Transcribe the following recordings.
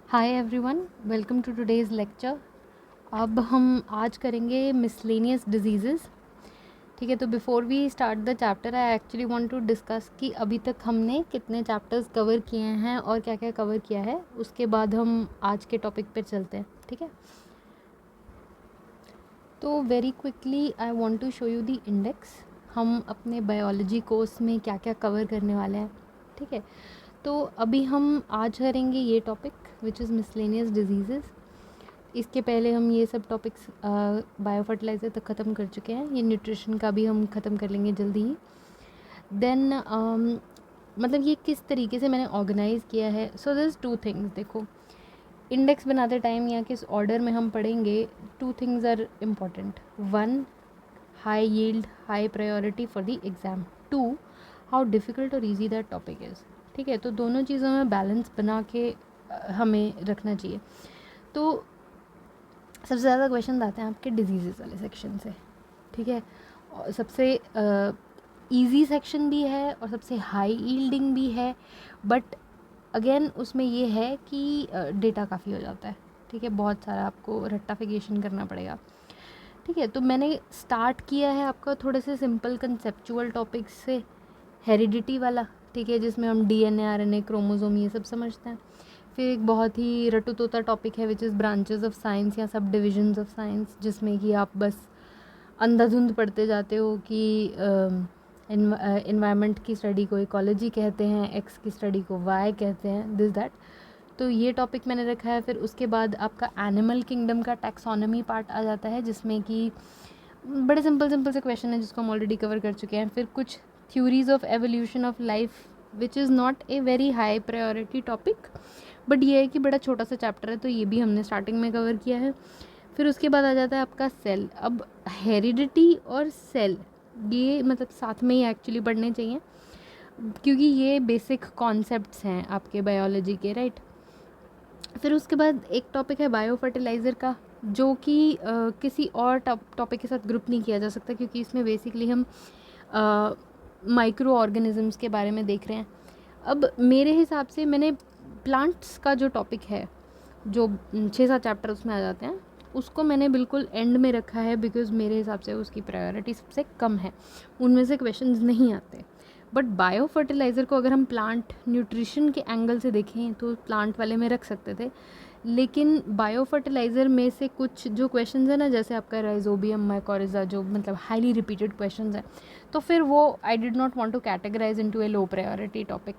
Hi everyone, welcome to today's lecture. अब हम आज करेंगे मिसलेनियस डिजीज़ेज़। ठीक है, तो before we start the chapter I actually want to discuss कि अभी तक हमने कितने चैप्टर्स कवर किए हैं और क्या क्या कवर किया है। उसके बाद हम आज के टॉपिक पर चलते हैं। ठीक है, तो very quickly I want to show you the index. हम अपने बायोलॉजी कोर्स में क्या क्या कवर करने वाले हैं। ठीक है, तो अभी हम आज करेंगे ये topic which is miscellaneous diseases. इसके पहले हम ये सब टॉपिक्स बायो फर्टिलाइज़र तक ख़त्म कर चुके हैं। ये न्यूट्रिशन का भी हम ख़त्म कर लेंगे जल्दी ही। देन मतलब ये किस तरीके से मैंने ऑर्गेनाइज़ किया है। सो दिस टू थिंग्स, देखो इंडेक्स बनाते टाइम या किस ऑर्डर में हम पढ़ेंगे, two things are important. One, high yield high priority for the exam. Two, how difficult और ईजी दैट टॉपिक इज़। ठीक है, तो दोनों चीज़ों में बैलेंस बना के हमें रखना चाहिए। तो सबसे ज़्यादा क्वेश्चन आते हैं आपके डिजीज़ वाले सेक्शन से। ठीक है, और सबसे इजी सेक्शन भी है और सबसे हाई यील्डिंग भी है, बट अगेन उसमें ये है कि डेटा काफ़ी हो जाता है। ठीक है, बहुत सारा आपको रट्टाफिकेशन करना पड़ेगा। ठीक है, तो मैंने स्टार्ट किया है आपका थोड़े से सिंपल कंसेप्चुअल टॉपिक्स से, हेरिडिटी वाला। ठीक है, जिसमें हम डीएनए आरएनए क्रोमोसोम ये सब समझते हैं। फिर एक बहुत ही रटू तोता टॉपिक है which is branches of science या सब डिविजन्स ऑफ साइंस, जिसमें कि आप बस अंधाधुंध पढ़ते जाते हो कि इन्वायरमेंट की स्टडी को इकोलॉजी कहते हैं, एक्स की स्टडी को वाई कहते हैं, दिस दैट। तो ये टॉपिक मैंने रखा है। फिर उसके बाद आपका एनिमल किंगडम का टैक्सोनॉमी पार्ट आ जाता है, जिसमें कि बड़े सिंपल से क्वेश्चन है जिसको हम ऑलरेडी कवर कर चुके हैं। फिर कुछ theories of evolution of life which is not a very high priority topic, but ये है कि बड़ा छोटा सा चैप्टर है, तो ये भी हमने स्टार्टिंग में कवर किया है। फिर उसके बाद आ जाता है आपका सेल। अब हेरिडिटी और सेल ये मतलब साथ में ही एक्चुअली पढ़ने चाहिए, क्योंकि ये बेसिक कॉन्सेप्ट्स हैं आपके बायोलॉजी के, राइट। फिर उसके बाद एक टॉपिक है बायो फर्टिलाइज़र का, जो कि किसी और टॉपिक के साथ ग्रुप नहीं किया जा सकता, क्योंकि इसमें बेसिकली हम माइक्रो ऑर्गेनिज़म्स के बारे में देख रहे हैं। अब मेरे हिसाब से मैंने प्लांट्स का जो टॉपिक है, जो 6-7 चैप्टर उसमें आ जाते हैं, उसको मैंने बिल्कुल एंड में रखा है, बिकॉज़ मेरे हिसाब से उसकी प्रायोरिटी सबसे कम है, उनमें से क्वेश्चंस नहीं आते। बट बायो फर्टिलाइज़र को अगर हम प्लांट न्यूट्रिशन के एंगल से देखें तो प्लांट वाले में रख सकते थे, लेकिन बायो फर्टिलाइज़र में से कुछ जो क्वेश्चंस है ना, जैसे आपका राइजोबियम माइकोरिज़ा, जो मतलब हाईली रिपीटेड क्वेश्चंस हैं, तो फिर वो I did not want to categorize into a low priority topic,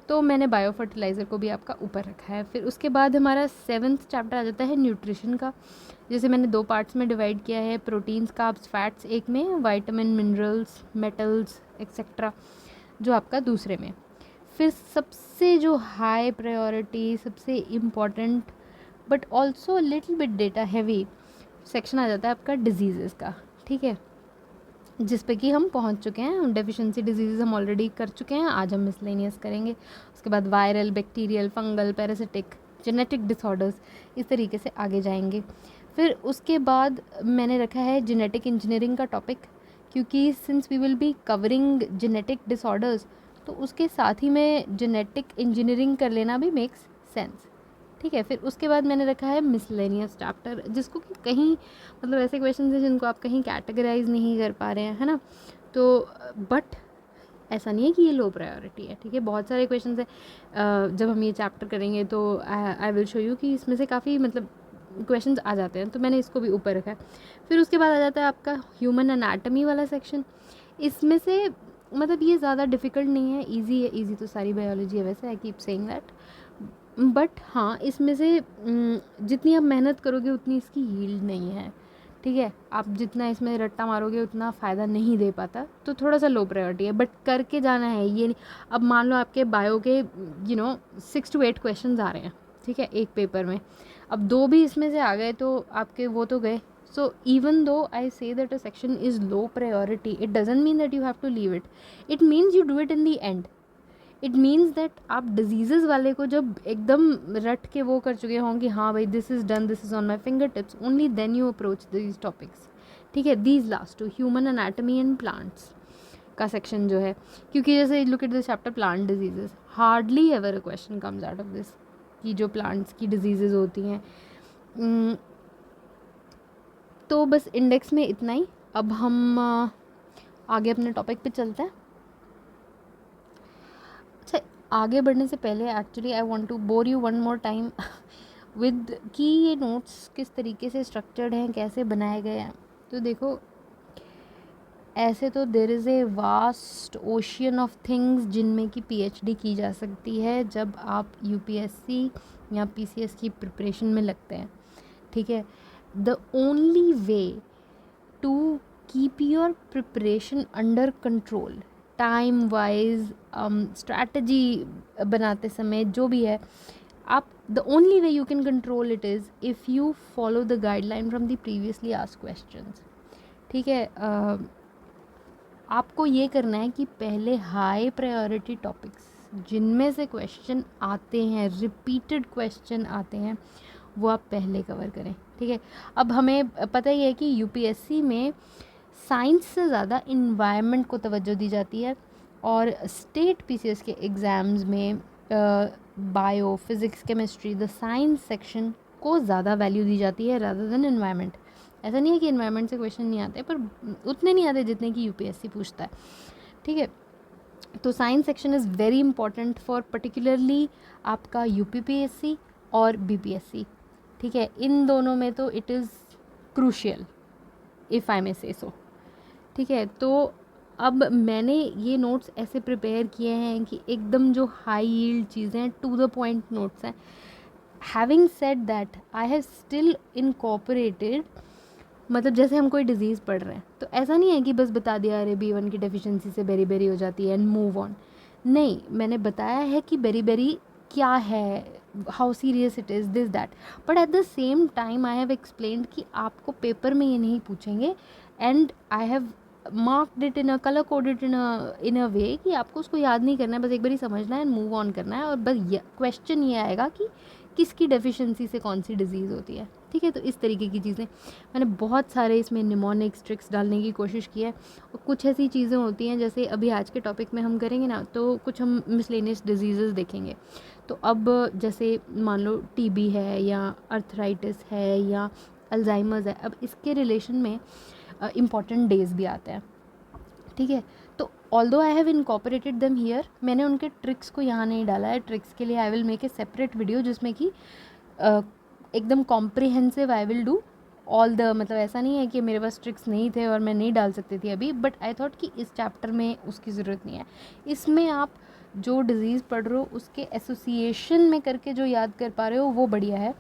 तो मैंने बायो फर्टिलाइज़र को भी आपका ऊपर रखा है। फिर उसके बाद हमारा 7th चैप्टर आ जाता है न्यूट्रिशन का, जैसे मैंने 2 पार्ट्स में डिवाइड किया है, प्रोटीन्स कार्ब्स फैट्स एक में, वाइटामिन मिनरल्स मेटल्स एक्सेट्रा जो आपका दूसरे में। फिर सबसे जो हाई प्रायोरिटी, सबसे important but also little bit data heavy section आ जाता है आपका डिजीज़ का। ठीक है, जिस पे कि हम पहुंच चुके हैं। डेफिशिएंसी डिजीज़ हम ऑलरेडी कर चुके हैं, आज हम मिसलेनियस करेंगे। उसके बाद viral, bacterial, fungal, parasitic, genetic disorders, इस तरीके से आगे जाएंगे। फिर उसके बाद मैंने रखा है जेनेटिक इंजीनियरिंग का टॉपिक, क्योंकि since we will be covering genetic disorders, तो उसके साथ ही में जेनेटिक इंजीनियरिंग कर लेना भी मेक्स सेंस। ठीक है, फिर उसके बाद मैंने रखा है मिसलेनियस चैप्टर, जिसको कि कहीं मतलब ऐसे क्वेश्चन हैं जिनको आप कहीं कैटेगराइज नहीं कर पा रहे हैं, है ना। तो बट ऐसा नहीं है कि ये लो प्रायोरिटी है। ठीक है, बहुत सारे क्वेश्चन हैं, जब हम ये चैप्टर करेंगे तो आई विल शो यू कि इसमें से काफ़ी मतलब क्वेश्चंस आ जाते हैं, तो मैंने इसको भी ऊपर रखा है। फिर उसके बाद आ जाता है आपका ह्यूमन एनाटमी वाला सेक्शन। इसमें से मतलब ये ज़्यादा डिफ़िकल्ट नहीं है, ईजी है। ईजी तो सारी बायोलॉजी है वैसे, I keep saying that, but हाँ इसमें से जितनी आप मेहनत करोगे उतनी इसकी यील्ड नहीं है। ठीक है, आप जितना इसमें रट्टा मारोगे उतना फ़ायदा नहीं दे पाता, तो थोड़ा सा लो प्रायोरिटी है, बट करके जाना है ये नहीं। अब मान लो आपके बायो के 6 to 8 क्वेश्चंस आ रहे हैं, ठीक है, एक पेपर में, अब 2 भी इसमें से आ गए तो आपके वो तो गए। So even though I say that a section is low priority, it doesn't mean that you have to leave it, it means you do it in the end. It means that आप disease वाले को जब एकदम रट के वो कर चुके हों कि हाँ भाई this is done, this is on my finger tips, only then you approach these topics. ठीक है, these last two human anatomy and plants का सेक्शन जो है, क्योंकि जैसे look at this chapter plant diseases, hardly ever a question comes out of this. की जो plants की डिजीज़ेज़ होती हैं। तो बस इंडेक्स में इतना ही। अब हम आगे अपने टॉपिक पे चलते हैं। अच्छा, आगे बढ़ने से पहले actually I want to bore you one more time with कि ये नोट्स किस तरीके से स्ट्रक्चर्ड हैं, कैसे बनाए गए हैं। तो देखो, ऐसे तो there is a vast ocean of things जिनमें कि पीएचडी की जा सकती है जब आप यूपीएससी या पीसीएस की प्रिपरेशन में लगते हैं, ठीक है। The only way to keep your preparation under control, time wise, strategy बनाते समय जो भी है, आप the only way you can control it is if you follow the guideline from the previously asked questions, ठीक है। आपको ये करना है कि पहले हाई प्रायोरिटी टॉपिक्स जिनमें से क्वेश्चन आते हैं, रिपीटेड क्वेश्चन आते हैं, वो आप पहले कवर करें, ठीक है। अब हमें पता ही है कि यूपीएससी में साइंस से ज़्यादा इन्वायरमेंट को तवज्जो दी जाती है, और स्टेट पीसीएस के एग्ज़ाम्स में bio, physics, chemistry, the science section को ज़्यादा वैल्यू दी जाती है रादर देन इन्वायरमेंट। ऐसा नहीं है कि इन्वायरमेंट से क्वेश्चन नहीं आते, पर उतने नहीं आते जितने कि यूपीएससी पूछता है, ठीक है। तो science section is very important for particularly आपका यूपीपीएससी और बीपीएससी, ठीक है। इन दोनों में तो it is crucial if I may say so, ठीक है। तो अब मैंने ये नोट्स ऐसे प्रिपेयर किए हैं कि एकदम जो हाई यील्ड चीज़ें, टू द पॉइंट नोट्स हैं। Having said that, I have still incorporated, मतलब जैसे हम कोई डिज़ीज़ पढ़ रहे हैं तो ऐसा नहीं है कि बस बता दिया अरे B1 की डेफिशिएंसी से बेरी बेरी हो जाती है एंड मूव ऑन। नहीं, मैंने बताया है कि बेरी बेरी क्या है, how serious it is, this that, but at the same time I have explained कि आपको पेपर में ये नहीं पूछेंगे, and I have marked it in a colour coded in a way कि आपको उसको याद नहीं करना है, बस एक बार ही समझना है एंड मूव ऑन करना है। और बस क्वेश्चन ये आएगा कि किसकी डेफिशिएंसी से कौन सी डिज़ीज़ होती है, ठीक है। तो इस तरीके की चीज़ें मैंने बहुत सारे इसमें निमोनिक्स ट्रिक्स डालने की कोशिश की है। और कुछ ऐसी चीज़ें होती हैं जैसे अभी आज के टॉपिक में हम करेंगे ना, तो कुछ हम मिसलेनियस डिजीज़ेस देखेंगे। तो अब जैसे मान लो टीबी है या अर्थराइटिस है या अल्जाइमर्स है, अब इसके रिलेशन में इम्पॉर्टेंट डेज भी आते हैं, ठीक है। तो although I have incorporated them here, मैंने उनके ट्रिक्स को यहाँ नहीं डाला है। ट्रिक्स के लिए I will make a separate video जिसमें कि एकदम comprehensive I will do all the, मतलब ऐसा नहीं है कि मेरे पास ट्रिक्स नहीं थे और मैं नहीं डाल सकती थी अभी, बट आई थॉट कि इस चैप्टर में उसकी ज़रूरत नहीं है। इसमें आप जो डिज़ीज़ पढ़ रहे हो उसके एसोसिएशन में करके जो याद कर पा रहे हो वो बढ़िया है।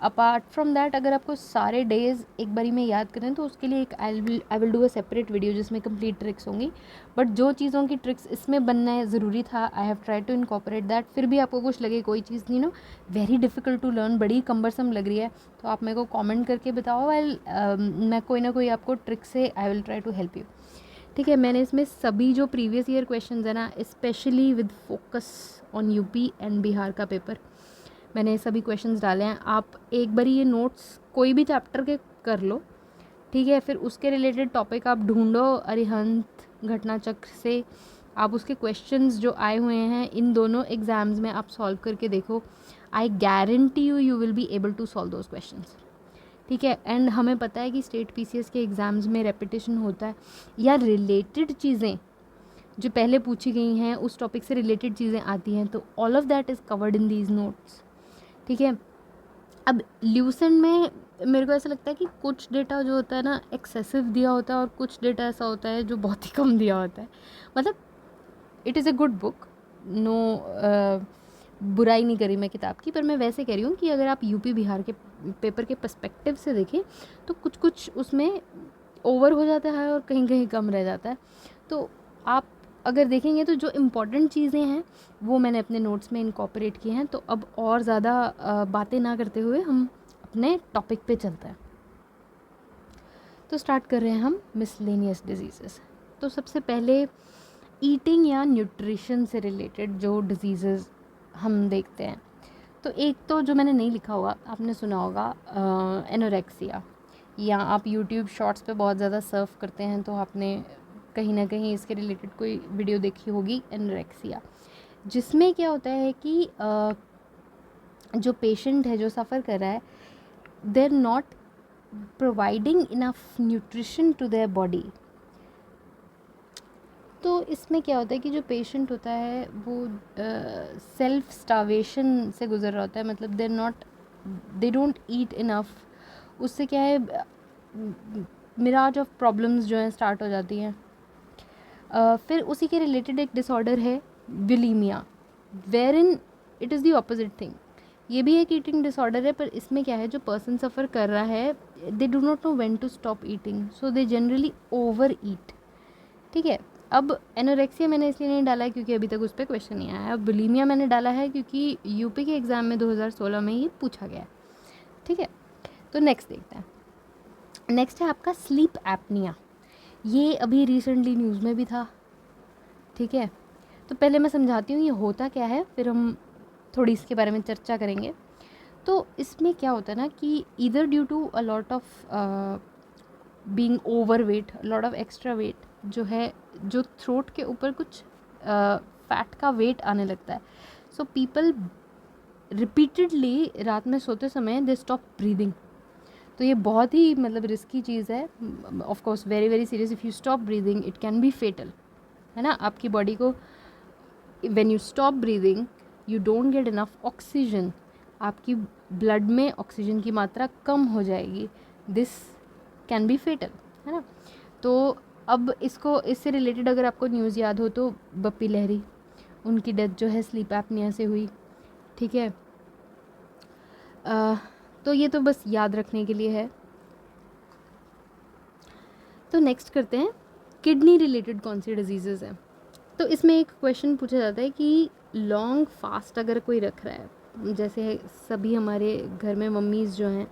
अपार्ट फ्रॉम दैट, अगर आपको सारे डेज एक बारी में याद करें तो उसके लिए एक I will do a separate video जिसमें कंप्लीट ट्रिक्स होंगी। बट जो चीज़ों की ट्रिक्स इसमें बनना है ज़रूरी था, I have try to incorporate that. फिर भी आपको कुछ लगे कोई चीज़ नहीं no very difficult to learn, बड़ी कम्बरसम लग रही है, तो आप मेरे को कॉमेंट करके बताओ, मैं कोई ना कोई आपको ट्रिक से I will try to help you, ठीक है। मैंने इसमें सभी जो प्रीवियस ईयर क्वेश्चन है ना, specially with focus on UP and Bihar का पेपर, मैंने सभी क्वेश्चंस डाले हैं। आप एक बारी ये नोट्स कोई भी चैप्टर के कर लो, ठीक है। फिर उसके रिलेटेड टॉपिक आप ढूंढो, अरिहंत घटना चक्र से आप उसके क्वेश्चंस जो आए हुए हैं इन दोनों एग्ज़ाम्स में आप सॉल्व करके देखो। I guarantee you will be able to solve those questions, ठीक है। एंड हमें पता है कि स्टेट पीसीएस के एग्ज़ाम्स में रेपिटेशन होता है या रिलेटेड चीज़ें जो पहले पूछी गई हैं उस टॉपिक से रिलेटेड चीज़ें आती हैं, तो all of that is covered in these notes, ठीक है। अब ल्यूसेंट में मेरे को ऐसा लगता है कि कुछ डेटा जो होता है ना एक्सेसिव दिया होता है और कुछ डेटा ऐसा होता है जो बहुत ही कम दिया होता है। मतलब it is a good book, no बुराई नहीं करी मैं किताब की, पर मैं वैसे कह रही हूँ कि अगर आप यूपी बिहार के पेपर के पर्सपेक्टिव से देखें तो कुछ कुछ उसमें ओवर हो जाता है और कहीं कहीं कम रह जाता है। तो आप अगर देखेंगे तो जो इम्पॉर्टेंट चीज़ें हैं वो मैंने अपने नोट्स में इनकॉर्पोरेट किए हैं। तो अब और ज़्यादा बातें ना करते हुए हम अपने टॉपिक पे चलते हैं। तो स्टार्ट कर रहे हैं हम मिसलेनियस डिजीज़ेस। तो सबसे पहले ईटिंग या न्यूट्रिशन से रिलेटेड जो डिजीज़ेस हम देखते हैं, तो एक तो जो मैंने नहीं लिखा होगा आपने सुना होगा एनोरेक्सिया, या आप यूट्यूब शॉर्ट्स पे बहुत ज़्यादा सर्फ करते हैं तो आपने कहीं ना कहीं इसके रिलेटेड कोई वीडियो देखी होगी एनोरेक्सिया, जिसमें क्या होता है कि जो पेशेंट है, जो सफ़र कर रहा है, they are not providing enough nutrition to their body. तो इसमें क्या होता है कि जो पेशेंट होता है वो सेल्फ स्टावेशन से गुज़र रहा होता है, मतलब दे डोंट ईट इनफ। उससे क्या है, मिराज ऑफ प्रॉब्लम्स जो हैं स्टार्ट हो जाती हैं। फिर उसी के रिलेटेड एक डिसऑर्डर है bulimia, wherein it is the opposite thing. ये भी एक ईटिंग डिसऑर्डर है, पर इसमें क्या है, जो पर्सन सफ़र कर रहा है they do not know when to stop eating, so they generally overeat. ठीक है। अब एनोरेक्सिया मैंने इसलिए नहीं डाला है क्योंकि अभी तक उस पर क्वेश्चन नहीं आया है। अब बुलीमिया मैंने डाला है क्योंकि यूपी के एग्ज़ाम में 2016 में ये पूछा गया है। ठीक है, तो नेक्स्ट देखते हैं। नेक्स्ट है आपका स्लीप एपनिया। ये अभी रिसेंटली न्यूज़ में भी था। ठीक है, तो पहले मैं समझाती हूँ ये होता क्या है, फिर हम थोड़ी इसके बारे में चर्चा करेंगे। तो इसमें क्या होता है ना कि either due to a lot of being overweight, lot of extra weight, जो है जो थ्रोट के ऊपर कुछ फैट का वेट आने लगता है। सो पीपल रिपीटेडली रात में सोते समय दे स्टॉप ब्रीदिंग। तो ये बहुत ही मतलब रिस्की चीज़ है, of course very very serious. If you stop breathing it can be fatal, है ना। आपकी बॉडी को when you stop breathing you don't get enough oxygen, आपकी ब्लड में ऑक्सीजन की मात्रा कम हो जाएगी, दिस कैन बी फेटल, है ना। तो अब इससे रिलेटेड अगर आपको न्यूज़ याद हो तो बप्पी लहरी, उनकी डेथ जो है स्लीप एपनिया से हुई। ठीक है, तो ये तो बस याद रखने के लिए है। तो नेक्स्ट करते हैं, किडनी रिलेटेड कौन सी डिजीज़ेज़ हैं। तो इसमें एक क्वेश्चन पूछा जाता है कि लॉन्ग फास्ट अगर कोई रख रहा है, जैसे सभी हमारे घर में मम्मीज़ जो हैं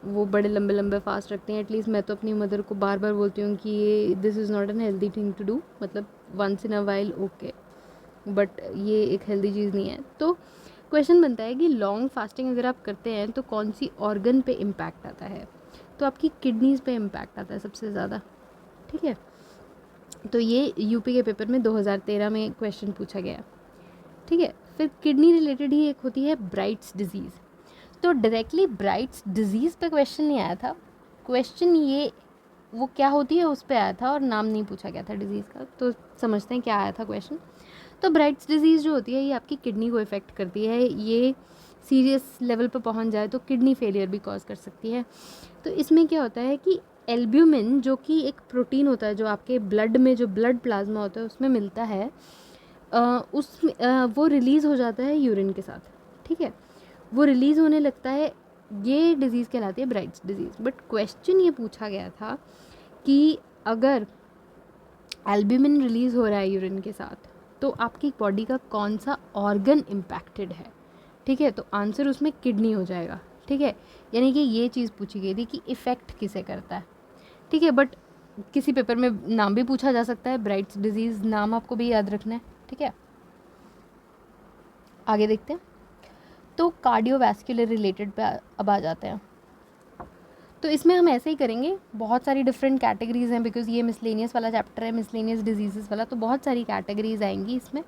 वो बड़े लंबे लंबे फास्ट रखते हैं। एटलीस्ट मैं तो अपनी मदर को बार बार बोलती हूँ कि ये this is not an healthy thing to do, मतलब once in a while okay, but ये एक हेल्दी चीज़ नहीं है। तो क्वेश्चन बनता है कि लॉन्ग फास्टिंग अगर आप करते हैं तो कौन सी ऑर्गन पे इम्पैक्ट आता है। तो आपकी किडनीज़ पे इम्पैक्ट आता है सबसे ज़्यादा। ठीक है, तो ये यूपी के पेपर में 2013 में क्वेश्चन पूछा गया। ठीक है, फिर किडनी रिलेटेड ही एक होती है ब्राइट्स डिजीज़। तो डायरेक्टली ब्राइट्स डिजीज़ पे क्वेश्चन नहीं आया था, क्वेश्चन ये वो क्या होती है उस पे आया था और नाम नहीं पूछा गया था डिजीज़ का। तो समझते हैं क्या आया था क्वेश्चन। तो ब्राइट्स डिजीज़ जो होती है ये आपकी किडनी को इफ़ेक्ट करती है, ये सीरियस लेवल पर पहुंच जाए तो किडनी फेलियर भी कॉज कर सकती है। तो इसमें क्या होता है कि एल्ब्यूमिन जो कि एक प्रोटीन होता है जो आपके ब्लड में, जो ब्लड प्लाज्मा होता है उसमें मिलता है, वो रिलीज़ हो जाता है यूरिन के साथ। ठीक है, वो रिलीज़ होने लगता है, ये डिज़ीज़ कहलाती है ब्राइट्स डिजीज़। बट क्वेश्चन ये पूछा गया था कि अगर एल्ब्यूमिन रिलीज़ हो रहा है यूरिन के साथ तो आपकी बॉडी का कौन सा ऑर्गन इम्पैक्टेड है। ठीक है, तो आंसर उसमें किडनी हो जाएगा। ठीक है, यानी कि ये चीज़ पूछी गई थी कि इफ़ेक्ट किसे करता है। ठीक है, बट किसी पेपर में नाम भी पूछा जा सकता है, ब्राइट्स डिजीज़ नाम आपको भी याद रखना है। ठीक है, आगे देखते हैं। तो कार्डियोवैस्कुलर रिलेटेड पे अब आ जाते हैं। तो इसमें हम ऐसे ही करेंगे, बहुत सारी डिफरेंट कैटेगरीज़ हैं बिकॉज़ ये मिसलेनियस वाला चैप्टर है, मिसलेनियस डिजीज़ वाला, तो बहुत सारी कैटेगरीज़ आएंगी इसमें।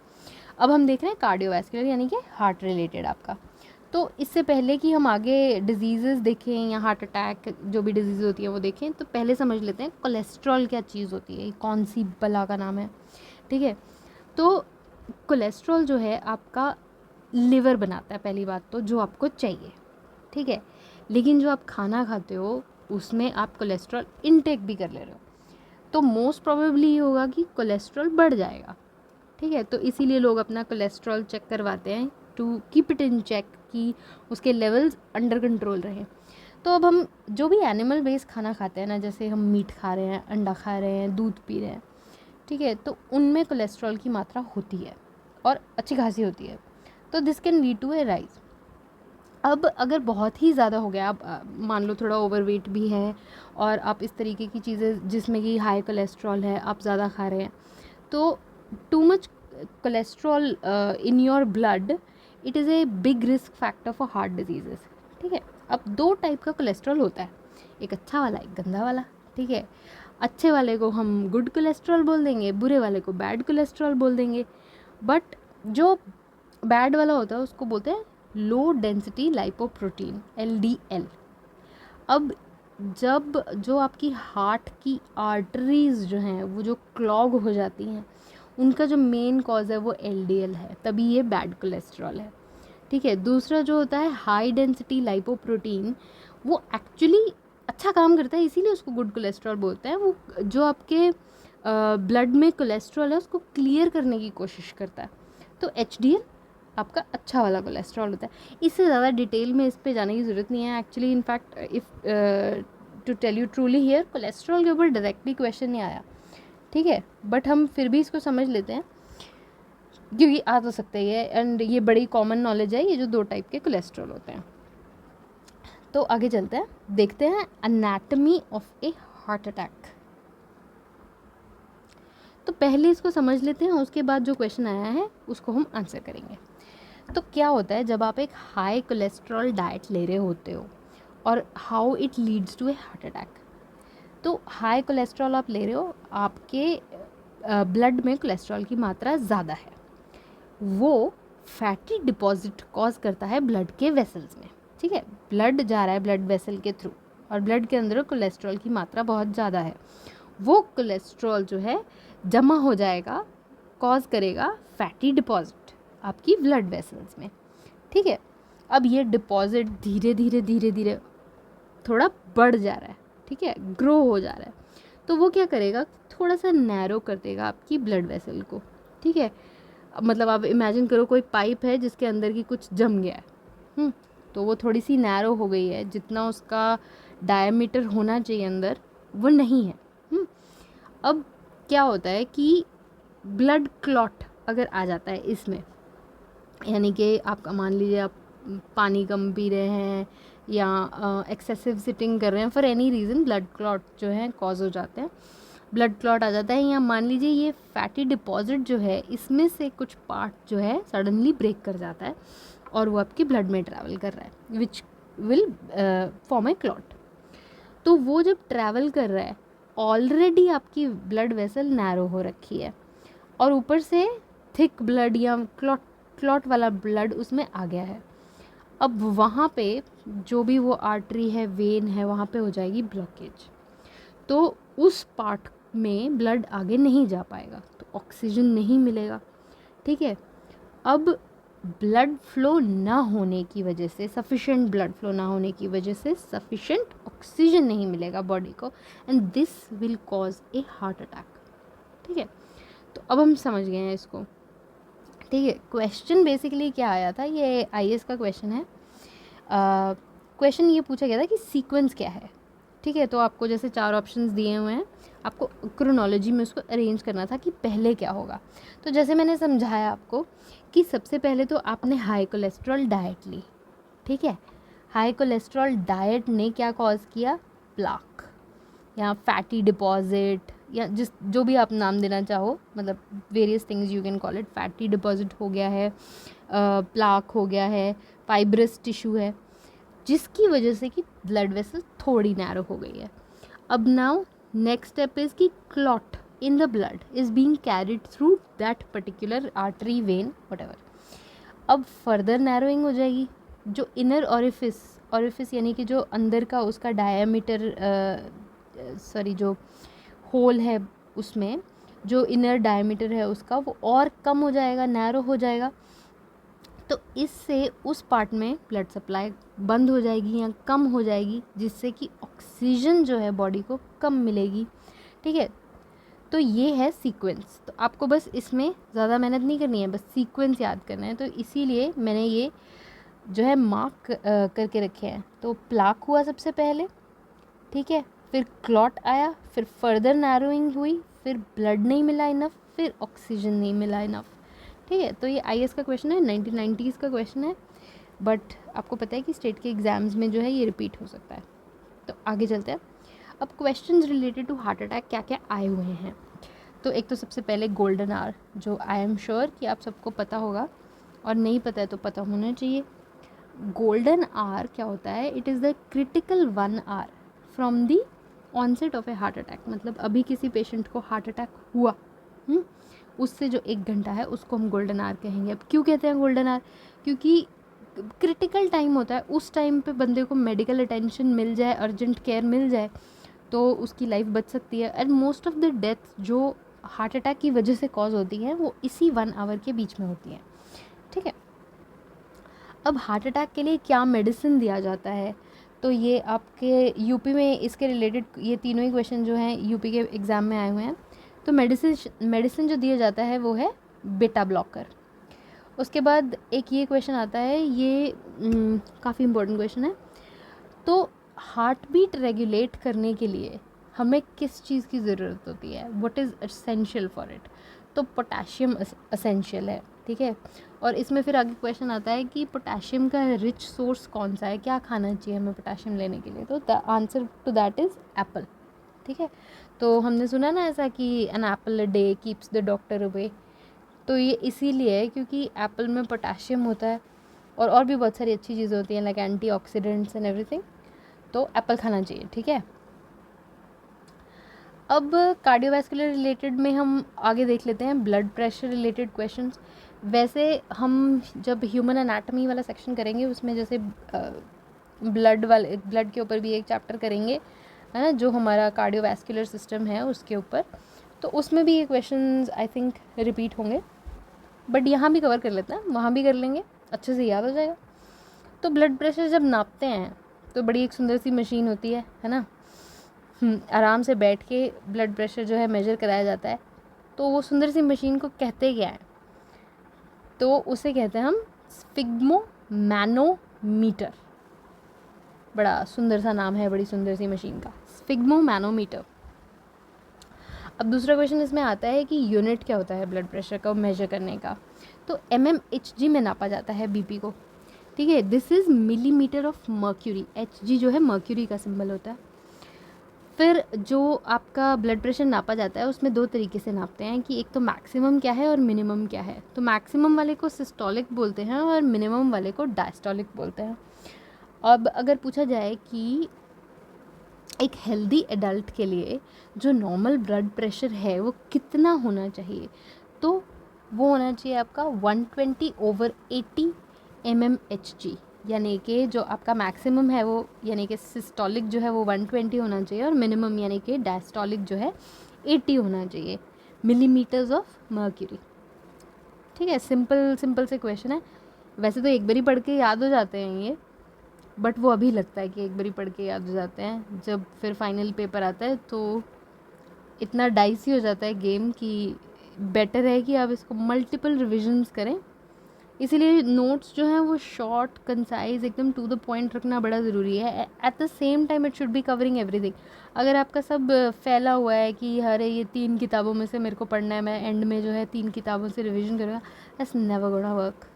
अब हम देख रहे हैं कार्डियोवैस्कुलर यानी कि हार्ट रिलेटेड आपका। तो इससे पहले कि हम आगे डिजीज़ देखें या हार्ट अटैक जो भी डिजीज़ होती है वो देखें, तो पहले समझ लेते हैं कोलेस्ट्रॉल क्या चीज़ होती है, कौन सी बला का नाम है। ठीक है, तो कोलेस्ट्रॉल जो है आपका लिवर बनाता है पहली बात तो, जो आपको चाहिए। ठीक है, लेकिन जो आप खाना खाते हो उसमें आप कोलेस्ट्रॉल इनटेक भी कर ले रहे हो, तो मोस्ट प्रोबेबली ये होगा कि कोलेस्ट्रॉल बढ़ जाएगा। ठीक है, तो इसीलिए लोग अपना कोलेस्ट्रॉल चेक करवाते हैं to keep it in check कि उसके लेवल्स अंडर कंट्रोल रहें। तो अब हम जो भी एनिमल बेस्ड खाना खाते हैं ना, जैसे हम मीट खा रहे हैं, अंडा खा रहे हैं, दूध पी रहे हैं, ठीक है, तो उनमें कोलेस्ट्रॉल की मात्रा होती है और अच्छी खासी होती है। तो this can lead to a rise. अब अगर बहुत ही ज़्यादा हो गया, आप मान लो थोड़ा ओवरवेट भी है और आप इस तरीके की चीज़ें जिसमें कि हाई कोलेस्ट्रॉल है आप ज़्यादा खा रहे हैं, तो too much cholesterol in your blood it is a big risk factor for heart disease. ठीक है, अब दो टाइप का कोलेस्ट्रॉल होता है, एक अच्छा वाला एक गंदा वाला। ठीक है, अच्छे वाले को हम गुड कोलेस्ट्रॉल बोल देंगे, बुरे वाले को बैड कोलेस्ट्रॉल बोल देंगे। बट जो बैड वाला होता है उसको बोलते हैं लो डेंसिटी लाइपोप्रोटीन, LDL। अब जब जो आपकी हार्ट की आर्टरीज़ जो हैं वो जो क्लॉग हो जाती हैं, उनका जो मेन कॉज है वो LDL है, तभी ये बैड कोलेस्ट्रॉल है। ठीक है, दूसरा जो होता है हाई डेंसिटी लाइपोप्रोटीन, वो एक्चुअली अच्छा काम करता है, इसीलिए उसको गुड कोलेस्ट्रॉल बोलते हैं। वो जो आपके ब्लड में कोलेस्ट्रॉल है उसको क्लियर करने की कोशिश करता है। तो HDL आपका अच्छा वाला कोलेस्ट्रॉल होता है। इससे ज़्यादा डिटेल में इस पे जाने की ज़रूरत नहीं है actually. In fact if to tell you truly here, cholesterol के ऊपर डायरेक्टली क्वेश्चन नहीं आया, ठीक है, बट हम फिर भी इसको समझ लेते हैं क्योंकि आ तो सकता ही है, एंड ये बड़ी कॉमन नॉलेज है, ये जो 2 टाइप के कोलेस्ट्रॉल होते हैं। तो आगे चलते हैं, देखते हैं anatomy of a heart attack. तो पहले इसको समझ लेते हैं, उसके बाद जो क्वेश्चन आया है उसको हम आंसर करेंगे। तो क्या होता है जब आप एक हाई कोलेस्ट्रॉल डाइट ले रहे होते हो और how it leads to a heart attack. तो हाई कोलेस्ट्रॉल आप ले रहे हो, आपके ब्लड में कोलेस्ट्रॉल की मात्रा ज़्यादा है, वो फैटी डिपॉजिट कॉज करता है ब्लड के वेसल्स में। ठीक है, ब्लड जा रहा है ब्लड वेसल के थ्रू और ब्लड के अंदर कोलेस्ट्रॉल की मात्रा बहुत ज़्यादा है, वो कोलेस्ट्रॉल जो है जमा हो जाएगा, कॉज करेगा फैटी डिपॉजिट आपकी ब्लड वेसल्स में। ठीक है, अब ये डिपॉजिट धीरे धीरे धीरे धीरे थोड़ा बढ़ जा रहा है, ठीक है, ग्रो हो जा रहा है, तो वो क्या करेगा, थोड़ा सा नैरो कर देगा आपकी ब्लड वेसल को। ठीक है, मतलब आप इमेजिन करो कोई पाइप है जिसके अंदर की कुछ जम गया है, तो वो थोड़ी सी नैरो हो गई है, जितना उसका डायमीटर होना चाहिए अंदर वो नहीं है। अब क्या होता है कि ब्लड क्लॉट अगर आ जाता है इसमें, यानी कि आपका मान लीजिए आप पानी कम पी रहे हैं या एक्सेसिव सिटिंग कर रहे हैं, for any reason blood clot जो है कॉज हो जाते हैं, ब्लड क्लॉट आ जाता है, या मान लीजिए ये फैटी डिपॉजिट जो है इसमें से कुछ पार्ट जो है सडनली ब्रेक कर जाता है और वो आपके ब्लड में ट्रैवल कर रहा है, which will form A clot. तो वो जब ट्रैवल कर रहा है, ऑलरेडी आपकी ब्लड वेसल नैरो हो रखी है और ऊपर से थिक ब्लड या क्लॉट वाला ब्लड उसमें आ गया है। अब वहाँ पे जो भी वो आर्टरी है, वेन है, वहाँ पे हो जाएगी ब्लॉकेज, तो उस पार्ट में ब्लड आगे नहीं जा पाएगा, तो ऑक्सीजन नहीं मिलेगा। ठीक है, अब ब्लड फ्लो ना होने की वजह से, सफिशेंट ब्लड फ्लो ना होने की वजह से सफिशेंट ऑक्सीजन नहीं मिलेगा बॉडी को, and this will cause A heart attack. ठीक है, तो अब हम समझ गए हैं इसको। ठीक है, क्वेश्चन बेसिकली क्या आया था, ये IAS का क्वेश्चन है। क्वेश्चन ये पूछा गया था कि सीक्वेंस क्या है। ठीक है, तो आपको जैसे 4 ऑप्शंस दिए हुए हैं, आपको क्रोनोलॉजी में उसको अरेंज करना था कि पहले क्या होगा। तो जैसे मैंने समझाया आपको कि सबसे पहले तो आपने हाई कोलेस्ट्रॉल डाइट ली। ठीक है, हाई कोलेस्ट्रॉल डाइट ने क्या कॉज किया, प्लाक या फैटी डिपॉजिट या जो भी आप नाम देना चाहो, मतलब various things you can call it. Fatty deposit हो गया है, प्लाक हो गया है, फाइब्रस टिश्यू है, जिसकी वजह से कि ब्लड वेसल थोड़ी नैरो हो गई है। अब नाउ नेक्स्ट स्टेप इज़ कि clot in the blood is being carried through that particular artery, when, whatever. अब फर्दर नैरोइंग हो जाएगी, जो इनर ऑरिफिस यानी कि जो अंदर का उसका डायमीटर, जो होल है उसमें जो इनर डायमीटर है उसका, वो और कम हो जाएगा, नैरो हो जाएगा। तो इससे उस पार्ट में ब्लड सप्लाई बंद हो जाएगी या कम हो जाएगी, जिससे कि ऑक्सीजन जो है बॉडी को कम मिलेगी। ठीक है, तो ये है सीक्वेंस। तो आपको बस इसमें ज़्यादा मेहनत नहीं करनी है, बस सीक्वेंस याद करना है। तो इसीलिए मैंने ये जो है मार्क करके रखे हैं। तो प्लाक हुआ सबसे पहले, ठीक है, फिर क्लॉट आया, फिर फर्दर नैरोइंग हुई, फिर ब्लड नहीं मिला इनफ, फिर ऑक्सीजन नहीं मिला इनफ। ठीक है, तो ये IAS का क्वेश्चन है, 1990s का क्वेश्चन है, बट आपको पता है कि स्टेट के एग्ज़ाम्स में जो है ये रिपीट हो सकता है। तो आगे चलते हैं। अब questions related to heart attack क्या क्या आए हुए हैं। तो एक तो सबसे पहले गोल्डन आवर, जो आई एम श्योर कि आप सबको पता होगा, और नहीं पता है तो पता होना चाहिए। गोल्डन आवर क्या होता है, it is the critical 1 hour from the onset of a heart attack. मतलब अभी किसी पेशेंट को हार्ट अटैक हुआ, उससे जो 1 घंटा है उसको हम गोल्डन आवर कहेंगे। अब क्यों कहते हैं गोल्डन आवर, क्योंकि क्रिटिकल टाइम होता है, उस टाइम पे बंदे को मेडिकल अटेंशन मिल जाए, अर्जेंट केयर मिल जाए, तो उसकी लाइफ बच सकती है। And most of the death जो हार्ट अटैक की वजह से कॉज होती हैं वो इसी 1 आवर के बीच में होती हैं, ठीक है। अब हार्ट अटैक के लिए क्या मेडिसिन दिया जाता है, तो ये आपके यूपी में इसके रिलेटेड ये तीनों ही क्वेश्चन जो हैं यूपी के एग्ज़ाम में आए हुए हैं। तो मेडिसिन जो दिया जाता है वो है बीटा ब्लॉकर। उसके बाद एक ये क्वेश्चन आता है, ये काफ़ी इंपॉर्टेंट क्वेश्चन है। तो हार्ट बीट रेगुलेट करने के लिए हमें किस चीज़ की ज़रूरत होती है, what is essential for it, तो पोटेशियम एसेंशियल है, ठीक है। और इसमें फिर आगे क्वेश्चन आता है कि पोटेशियम का रिच सोर्स कौन सा है, क्या खाना चाहिए हमें पोटेशियम लेने के लिए, तो the answer to that is apple, ठीक है। तो हमने सुना ना ऐसा कि an apple a day keeps the doctor away, तो ये इसीलिए है क्योंकि एप्पल में पोटेशियम होता है और भी बहुत सारी अच्छी चीज़ें होती हैं लाइक एंटीऑक्सीडेंट्स एंड एवरीथिंग, तो एप्पल खाना चाहिए, ठीक है। अब कार्डियोवैस्कुलर रिलेटेड में हम आगे देख लेते हैं ब्लड प्रेशर रिलेटेड क्वेश्चंस। वैसे हम जब ह्यूमन एनाटमी वाला सेक्शन करेंगे उसमें जैसे ब्लड के ऊपर भी एक चैप्टर करेंगे, है ना, जो हमारा कार्डियोवैस्कुलर सिस्टम है उसके ऊपर, तो उसमें भी ये क्वेश्चंस आई थिंक रिपीट होंगे, बट यहाँ भी कवर कर लेते हैं, वहाँ भी कर लेंगे, अच्छे से याद हो जाएगा। तो ब्लड प्रेशर जब नापते हैं तो बड़ी एक सुंदर सी मशीन होती है ना, आराम से बैठ के ब्लड प्रेशर जो है मेजर कराया जाता है। तो वो सुंदर सी मशीन को कहते क्या है, तो उसे कहते हैं हम स्फिग्मोमैनोमीटर। बड़ा सुंदर सा नाम है बड़ी सुंदर सी मशीन का, स्फिग्मोमैनोमीटर। अब दूसरा क्वेश्चन इसमें आता है कि यूनिट क्या होता है ब्लड प्रेशर का मेजर करने का, तो mmHg में नापा जाता है बीपी को, ठीक है। This is millimetre of mercury, Hg जो है मर्क्यूरी का सिंबल होता है। फिर जो आपका ब्लड प्रेशर नापा जाता है उसमें 2 तरीके से नापते हैं कि एक तो मैक्सिमम क्या है और मिनिमम क्या है। तो मैक्सिमम वाले को सिस्टोलिक बोलते हैं और मिनिमम वाले को डायस्टोलिक बोलते हैं। अब अगर पूछा जाए कि एक हेल्दी एडल्ट के लिए जो नॉर्मल ब्लड प्रेशर है वो कितना होना चाहिए, तो वो होना चाहिए आपका 120/80 mmHg, यानी कि जो आपका मैक्सिमम है वो यानी कि सिस्टोलिक जो है वो 120 होना चाहिए और मिनिमम यानी कि डायस्टोलिक जो है 80 होना चाहिए मिलीमीटर्स ऑफ मर्क्यूरी, ठीक है। सिंपल से क्वेश्चन है। वैसे तो एक बारी पढ़ के याद हो जाते हैं ये, बट वो अभी लगता है कि एक बारी पढ़ के याद हो जाते हैं, जब फिर फाइनल पेपर आता है तो इतना डाइसी हो जाता है गेम कि बेटर है कि आप इसको मल्टीपल रिविजन्स करें। इसीलिए नोट्स जो हैं वो शॉर्ट कंसाइज एकदम टू द पॉइंट रखना बड़ा ज़रूरी है। Eight the same time it should be covering everything. अगर आपका सब फैला हुआ है कि अरे ये 3 किताबों में से मेरे को पढ़ना है, मैं एंड में जो है 3 किताबों से रिविजन करूँगा, that's never gonna work.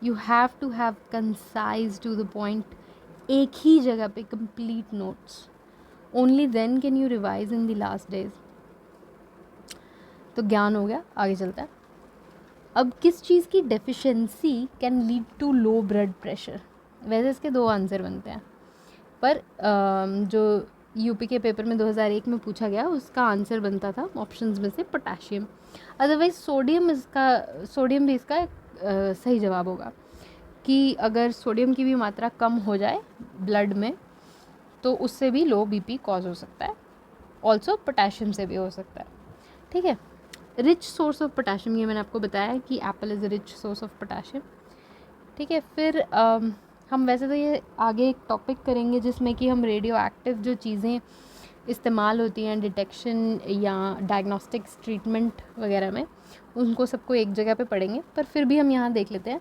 You have to have concise to the point, एक ही जगह पे complete notes, only then can you revise in the last days. तो ज्ञान हो गया, आगे चलता है। अब किस चीज़ की deficiency can lead to low blood pressure, वैसे इसके 2 आंसर बनते हैं, पर जो यूपी के पेपर में 2001 में पूछा गया उसका आंसर बनता था ऑप्शंस में से पोटेशियम, अदरवाइज सोडियम भी इसका सही जवाब होगा कि अगर सोडियम की भी मात्रा कम हो जाए ब्लड में तो उससे भी लो बीपी कॉज हो सकता है, ऑल्सो पोटेशियम से भी हो सकता है, ठीक है। रिच सोर्स ऑफ पोटेशियम, ये मैंने आपको बताया कि Apple is a rich source of potassium, ठीक है। फिर हम वैसे तो ये आगे एक टॉपिक करेंगे जिसमें कि हम रेडियो एक्टिव जो चीज़ें इस्तेमाल होती हैं डिटेक्शन या डायग्नोस्टिक्स ट्रीटमेंट वगैरह में, उनको सबको एक जगह पे पढ़ेंगे। पर फिर भी हम यहाँ देख लेते हैं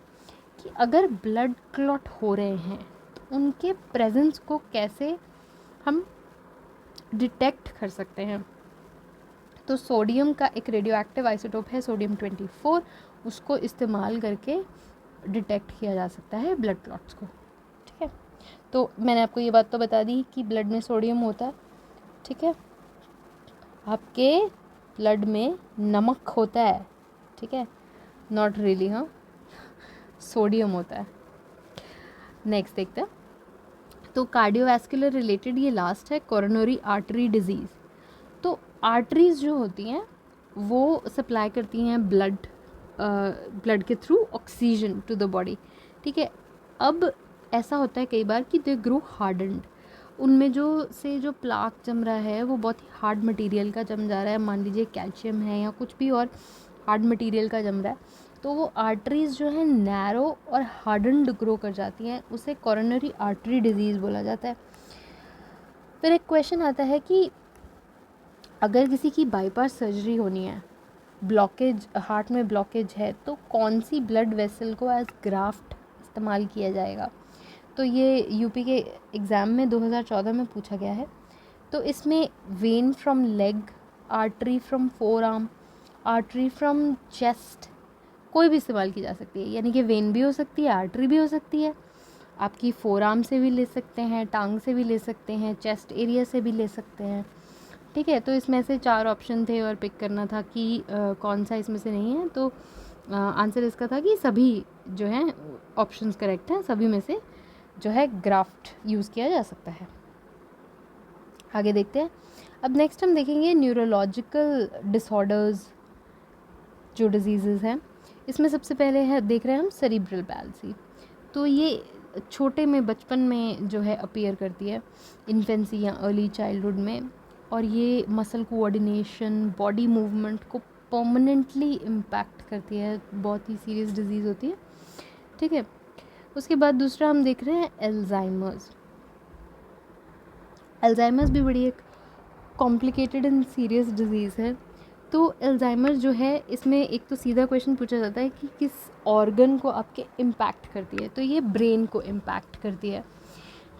कि अगर ब्लड क्लॉट हो रहे हैं तो उनके प्रेजेंस को कैसे हम डिटेक्ट कर सकते हैं। तो सोडियम का एक रेडियो एक्टिव आइसोटोप है सोडियम 24, उसको इस्तेमाल करके डिटेक्ट किया जा सकता है ब्लड क्लॉट्स को, ठीक है। तो मैंने आपको ये बात तो बता दी कि ब्लड में सोडियम होता है, ठीक है। आपके ब्लड में नमक होता है, ठीक है, नॉट रियली, हाँ, सोडियम होता है। नेक्स्ट देखते हैं। तो कार्डियोवैस्कुलर रिलेटेड ये लास्ट है, कोरोनरी आर्टरी डिजीज़। तो आर्टरीज़ जो होती हैं वो सप्लाई करती हैं ब्लड के through oxygen to the body, ठीक है। अब ऐसा होता है कई बार कि दे ग्रो हार्डन्ड, उनमें जो प्लाक जम रहा है वो बहुत ही हार्ड मटेरियल का जम जा रहा है, मान लीजिए कैल्शियम है या कुछ भी और हार्ड मटेरियल का जम रहा है, तो वो आर्टरीज जो है नैरो और हार्डन्ड ग्रो कर जाती हैं, उसे कोरोनरी आर्टरी डिजीज़ बोला जाता है। फिर एक क्वेश्चन आता है कि अगर किसी की बाईपास सर्जरी होनी है, ब्लॉकेज, हार्ट में ब्लॉकेज है, तो कौन सी ब्लड वेसल को एज ग्राफ्ट इस्तेमाल किया जाएगा। तो ये यूपी के एग्ज़ाम में 2014 में पूछा गया है। तो इसमें when from leg, artery from four arm, artery from chest, कोई भी इस्तेमाल की जा सकती है, यानी कि वेन भी हो सकती है, आर्टरी भी हो सकती है, आपकी फोर आर्म से भी ले सकते हैं, टांग से भी ले सकते हैं, चेस्ट एरिया से भी ले सकते हैं। ठीक है, तो इसमें से 4 ऑप्शन थे और पिक करना था कि कौन सा इसमें से नहीं है। तो आंसर इसका था कि सभी जो हैं ऑप्शंस करेक्ट हैं, सभी में से जो है ग्राफ्ट यूज़ किया जा सकता है। आगे देखते हैं। अब नेक्स्ट हम देखेंगे न्यूरोलॉजिकल डिसऑर्डर्स जो डिजीज़ेज़ हैं। इसमें सबसे पहले है, देख रहे हैं हम, सेरिब्रल पैल्सी। तो ये छोटे में, बचपन में जो है अपीयर करती है, इन्फेंसी या अर्ली चाइल्डहुड में, और ये मसल कोऑर्डिनेशन, बॉडी मूवमेंट को परमानेंटली इम्पैक्ट करती है, बहुत ही सीरियस डिजीज़ होती है। ठीक है, उसके बाद दूसरा हम देख रहे हैं एल्जाइमर्स। एल्जाइमर्स भी बड़ी एक कॉम्प्लिकेटेड एंड सीरियस डिजीज़ है। तो एल्जाइमर्स जो है, इसमें एक तो सीधा क्वेश्चन पूछा जाता है कि किस ऑर्गन को आपके इम्पैक्ट करती है, तो ये ब्रेन को इम्पैक्ट करती है।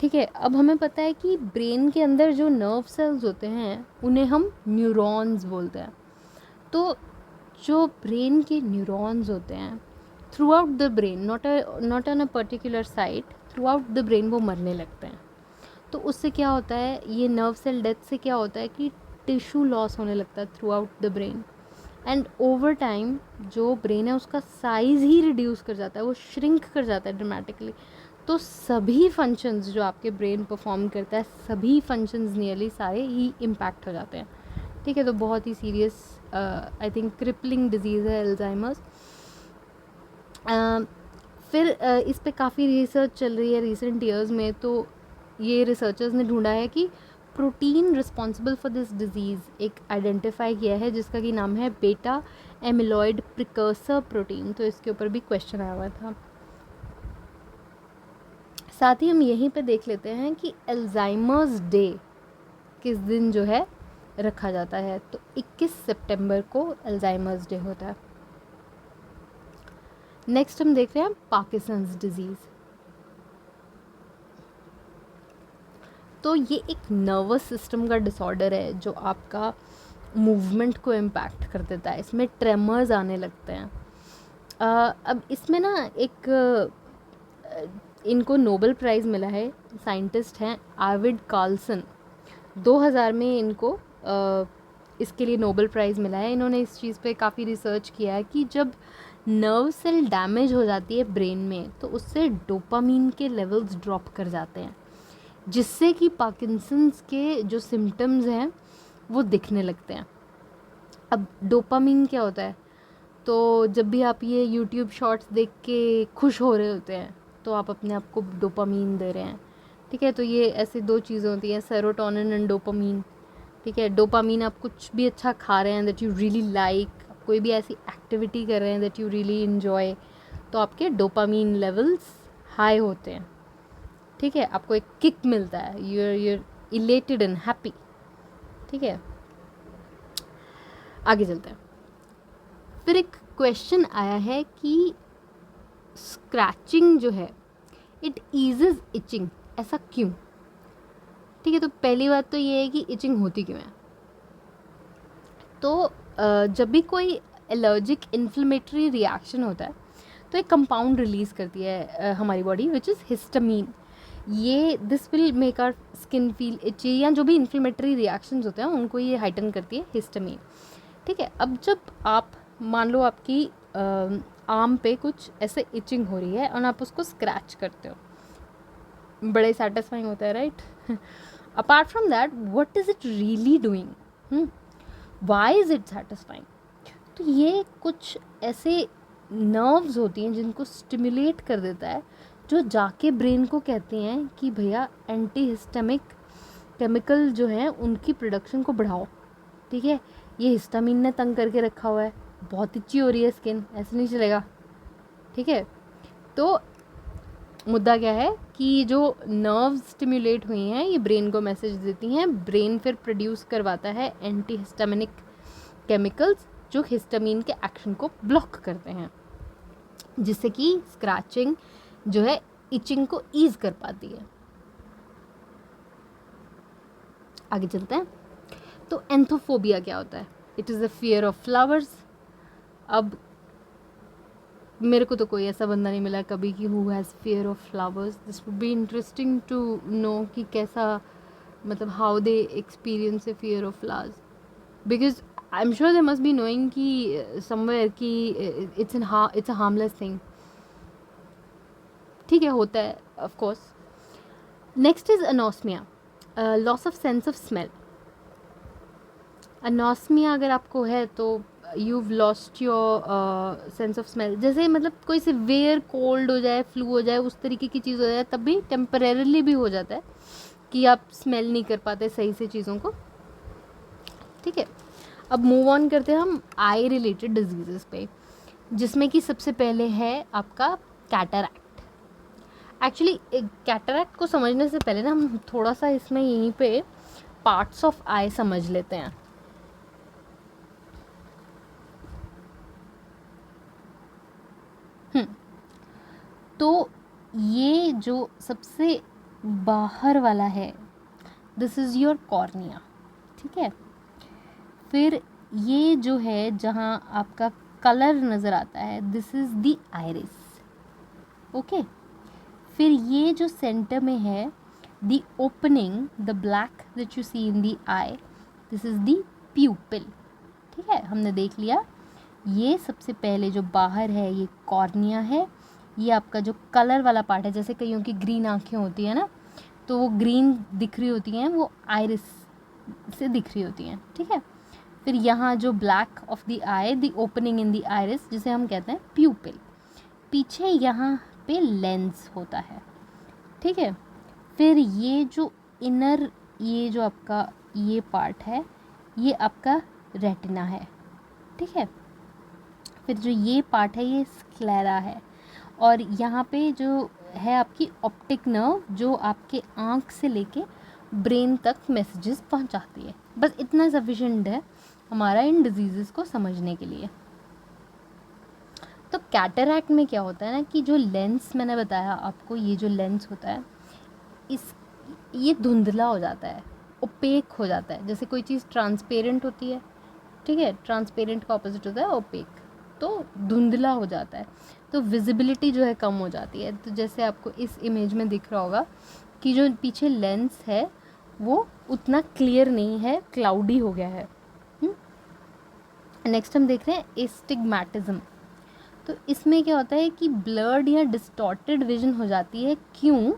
ठीक है, अब हमें पता है कि ब्रेन के अंदर जो नर्व सेल्स होते हैं उन्हें हम न्यूरॉन्स बोलते हैं। तो जो ब्रेन के न्यूरॉन्स होते हैं, through out the brain, not on a particular site, through out the brain वो मरने लगते हैं। तो उससे क्या होता है, ये नर्व सेल डेथ से क्या होता है कि टिश्यू लॉस होने लगता है through out the brain, and over time जो ब्रेन है उसका साइज़ ही रिड्यूस कर जाता है, वो श्रिंक कर जाता है ड्रामेटिकली। तो सभी फंक्शंस जो आपके ब्रेन परफॉर्म करता है, सभी फंक्शंस नियरली सारे ही इम्पैक्ट हो जाते हैं। ठीक है, तो बहुत ही serious I think crippling disease है एल्जाइमर्स। फिर इस पे काफ़ी रिसर्च चल रही है रिसेंट ईयर्स में। तो ये रिसर्चर्स ने ढूंढा है कि protein responsible for this disease एक आइडेंटिफाई किया है, जिसका कि नाम है बेटा एमिलॉइड प्रिकर्सर प्रोटीन। तो इसके ऊपर भी क्वेश्चन आया हुआ था। साथ ही हम यहीं पे देख लेते हैं कि अल्जाइमर्स डे किस दिन जो है रखा जाता है। तो 21 सितंबर को अल्जाइमर्स डे होता है। नेक्स्ट हम देख रहे हैं पार्किंसंस डिजीज़। तो ये एक नर्वस सिस्टम का डिसऑर्डर है जो आपका मूवमेंट को इम्पैक्ट कर देता है, इसमें ट्रेमर्स आने लगते हैं। अब इसमें ना एक इनको नोबेल प्राइज़ मिला है, साइंटिस्ट हैं आर्विड कार्लसन, 2000 में इनको इसके लिए नोबेल प्राइज़ मिला है। इन्होंने इस चीज़ पे काफ़ी रिसर्च किया है कि जब नर्व सेल डैमेज हो जाती है ब्रेन में, तो उससे डोपामीन के लेवल्स ड्रॉप कर जाते हैं, जिससे कि पार्किंसंस के जो सिम्टम्स हैं वो दिखने लगते हैं। अब डोपामीन क्या होता है, तो जब भी आप ये यूट्यूब शॉर्ट्स देख के खुश हो रहे होते हैं तो आप अपने आप को डोपामीन दे रहे हैं। ठीक है, तो ये ऐसी 2 चीज़ें होती हैं, सेरोटोनिन एंड डोपामीन। ठीक है, डोपामीन आप कुछ भी अच्छा खा रहे हैं दैट यू रियली लाइक, कोई भी ऐसी एक्टिविटी कर रहे हैं दैट यू रियली इन्जॉय, तो आपके डोपामीन लेवल्स हाई होते हैं। ठीक है, आपको एक किक मिलता है, यूर इलेटेड एंड हैप्पी। ठीक है, आगे चलते हैं। फिर एक क्वेश्चन आया है कि स्क्रैचिंग जो है इट ईजेज इचिंग, ऐसा क्यों। ठीक है, तो पहली बात तो ये है कि इचिंग होती क्यों है। तो जब भी कोई एलर्जिक इन्फ्लेमेटरी रिएक्शन होता है तो एक कंपाउंड रिलीज़ करती है हमारी बॉडी विच इज़ हिस्टामीन। ये this will make our skin feel itchy, या जो भी इन्फ्लेमेटरी रिएक्शंस होते हैं उनको ये हाइटन करती है हिस्टामीन। ठीक है, अब जब आप मान लो आपकी आर्म पे कुछ ऐसे इचिंग हो रही है और आप उसको स्क्रैच करते हो, बड़े सेटिस्फाइंग होता है, right. Apart from that what is it really doing, why is it satisfying. तो ये कुछ ऐसे नर्व्स होती हैं जिनको स्टिमुलेट कर देता है, जो जाके ब्रेन को कहते हैं कि भैया एंटी हिस्टामिक केमिकल जो है उनकी प्रोडक्शन को बढ़ाओ, ठीक है। ये हिस्टामिन ने तंग करके रखा हुआ है, बहुत इच्ची हो रही है स्किन, ऐसे नहीं चलेगा, ठीक है। तो मुद्दा क्या है कि जो नर्व्स स्टिमुलेट हुई हैं ये ब्रेन को मैसेज देती हैं, ब्रेन फिर प्रोड्यूस करवाता है एंटी हिस्टामिनिक केमिकल्स जो हिस्टामिन के एक्शन को ब्लॉक करते हैं, जिससे कि स्क्रैचिंग जो है इचिंग को ईज कर पाती है। आगे चलते हैं। तो एंथोफोबिया क्या होता है? It is the fear of flowers. अब मेरे को तो कोई ऐसा बंदा नहीं मिला कभी कि who has fear of flowers. This would be interesting to know कि कैसा, मतलब how they experience a fear of flowers, because I am sure they must be knowing कि समवेयर कि इट्स अ हार्मलेस थिंग, ठीक है, होता है of course. Next is anosmia, loss of sense of smell. Anosmia अगर आपको है तो you've lost your sense of smell. जैसे मतलब कोई सिवियर कोल्ड हो जाए, फ्लू हो जाए, उस तरीके की चीज़ हो जाए, तब भी टेम्परेरली भी हो जाता है कि आप स्मेल नहीं कर पाते सही से चीज़ों को, ठीक है। अब मूव ऑन करते हैं हम आई रिलेटेड डिजीज़ पे, जिसमें कि सबसे पहले है आपका कैटरैक्ट। एक्चुअली कैटरैक्ट को समझने से पहले ना हम थोड़ा सा इसमें यहीं पे पार्ट्स ऑफ आई समझ लेते हैं। तो ये जो सबसे बाहर वाला है, दिस इज़ योर कॉर्निया, ठीक है। फिर ये जो है जहाँ आपका कलर नज़र आता है, this is the iris, okay. फिर ये जो सेंटर में है, the opening, the black that you see in the eye, this is the pupil, ठीक है। हमने देख लिया ये सबसे पहले जो बाहर है ये कॉर्निया है, ये आपका जो कलर वाला पार्ट है, जैसे कईयों की ग्रीन आँखें होती है ना, तो वो ग्रीन दिख रही होती हैं, वो आइरिस से दिख रही होती हैं, ठीक है। फिर यहाँ जो black of the I, the opening in the iris, जिसे हम कहते हैं प्यूपिल। पीछे यहाँ पे लेंस होता है, ठीक है। फिर ये जो इनर, ये जो आपका ये पार्ट है, ये आपका रेटिना है, ठीक है। फिर जो ये पार्ट है ये स्क्लेरा है, और यहाँ पे जो है आपकी ऑप्टिक नर्व, जो आपके आँख से लेके ब्रेन तक मैसेजेस पहुँचाती है। बस इतना सफिशिएंट है हमारा इन डिजीज़ेस को समझने के लिए। तो कैटरैक्ट में क्या होता है ना कि जो लेंस मैंने बताया आपको, ये जो लेंस होता है ये धुंधला हो जाता है, ओपेक हो जाता है। जैसे कोई चीज़ ट्रांसपेरेंट होती है, ठीक है, ट्रांसपेरेंट का ऑपोजिट होता है ओपेक, तो धुंधला हो जाता है, तो विजिबिलिटी जो है कम हो जाती है। तो जैसे आपको इस इमेज में दिख रहा होगा कि जो पीछे लेंस है वो उतना क्लियर नहीं है, क्लाउडी हो गया है। नेक्स्ट हम देख रहे हैं एस्टिग्मैटिज्म। तो इसमें क्या होता है कि ब्लर्ड या डिस्टॉर्टेड विजन हो जाती है। क्यों?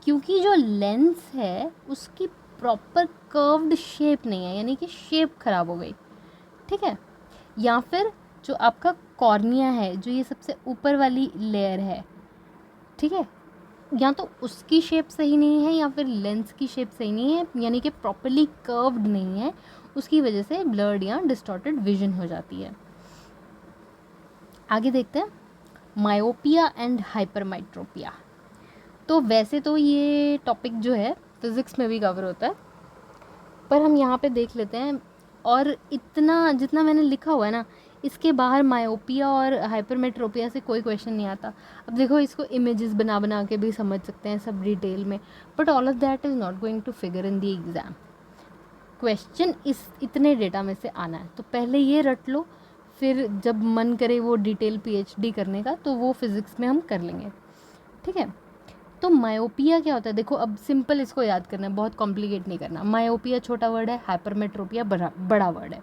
क्योंकि जो लेंस है उसकी प्रॉपर कर्व्ड शेप नहीं है, यानी कि शेप खराब हो गई, ठीक है। या फिर जो आपका कॉर्निया है, जो ये सबसे ऊपर वाली लेयर है, ठीक है, या तो उसकी शेप सही नहीं है या फिर लेंस की शेप सही नहीं है, यानी कि प्रॉपरली कर्व्ड नहीं है, उसकी वजह से ब्लर्ड या डिस्टॉर्टेड विजन हो जाती है। आगे देखते हैं मायोपिया एंड हाइपरमेट्रोपिया। तो वैसे तो ये टॉपिक जो है फिज़िक्स में भी कवर होता है, पर हम यहाँ पे देख लेते हैं। और इतना जितना मैंने लिखा हुआ है ना, इसके बाहर मायोपिया और हाइपरमेट्रोपिया से कोई क्वेश्चन नहीं आता। अब देखो, इसको इमेजेस बना बना के भी समझ सकते हैं सब डिटेल में, but all of that is not going to figure in the exam. Question इस इतने डेटा में से आना है, तो पहले ये रट लो, फिर जब मन करे वो डिटेल PhD करने का तो वो फिज़िक्स में हम कर लेंगे, ठीक है। तो मायोपिया क्या होता है? देखो, अब सिंपल इसको याद करना है, बहुत कॉम्प्लिकेट नहीं करना। मायोपिया छोटा वर्ड है, हाइपरमेट्रोपिया बड़ा वर्ड है।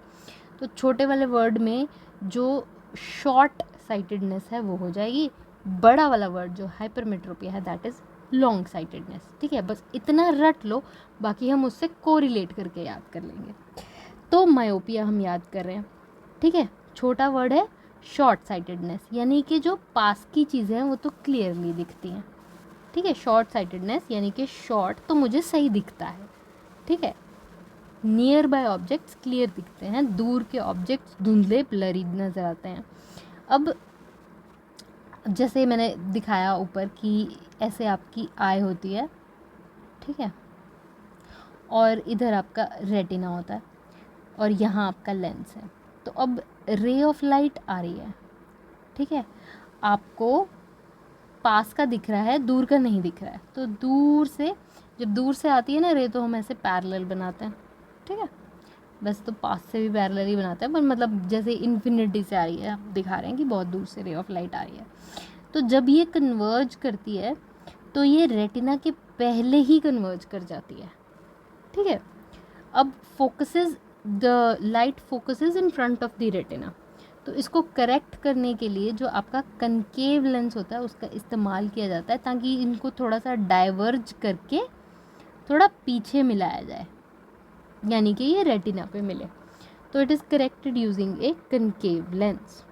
तो छोटे वाले वर्ड में जो शॉर्ट साइटेडनेस है वो हो जाएगी, बड़ा वाला वर्ड जो हाइपरमेट्रोपिया है दैट इज़ लॉन्ग साइटेडनेस, ठीक है। बस इतना रट लो, बाकी हम उससे कोरिलेट करके याद कर लेंगे। तो मायोपिया हम याद कर रहे हैं, ठीक है। छोटा वर्ड है शॉर्ट साइटेडनेस, यानी कि जो पास की चीज़ें हैं वो तो क्लियरली दिखती हैं, ठीक है, शॉर्ट साइटेडनेस यानी कि शॉर्ट तो मुझे सही दिखता है, ठीक है, नियर बाय ऑब्जेक्ट्स क्लियर दिखते हैं, दूर के ऑब्जेक्ट्स धुंधले ब्लरी नज़र आते हैं। अब जैसे मैंने दिखाया ऊपर कि ऐसे आपकी आई होती है, ठीक है, और इधर आपका रेटिना होता है और यहाँ आपका लेंस है। तो अब रे ऑफ लाइट आ रही है, ठीक है, आपको पास का दिख रहा है, दूर का नहीं दिख रहा है। तो दूर से, जब दूर से आती है ना रे, तो हम ऐसे पैरेलल बनाते हैं, ठीक है, वैसे तो पास से भी पैरेलल ही बनाते हैं, पर मतलब जैसे इन्फिनिटी से आ रही है, आप दिखा रहे हैं कि बहुत दूर से रे ऑफ लाइट आ रही है। तो जब ये कन्वर्ज करती है तो ये रेटिना के पहले ही कन्वर्ज कर जाती है, ठीक है। अब focuses, the light focuses in front of the retina. तो इसको करेक्ट करने के लिए जो आपका कनकेव लेंस होता है उसका इस्तेमाल किया जाता है, ताकि इनको थोड़ा सा डाइवर्ज करके थोड़ा पीछे मिलाया जाए, यानी कि ये रेटिना पे मिले। तो it is corrected using A concave lens.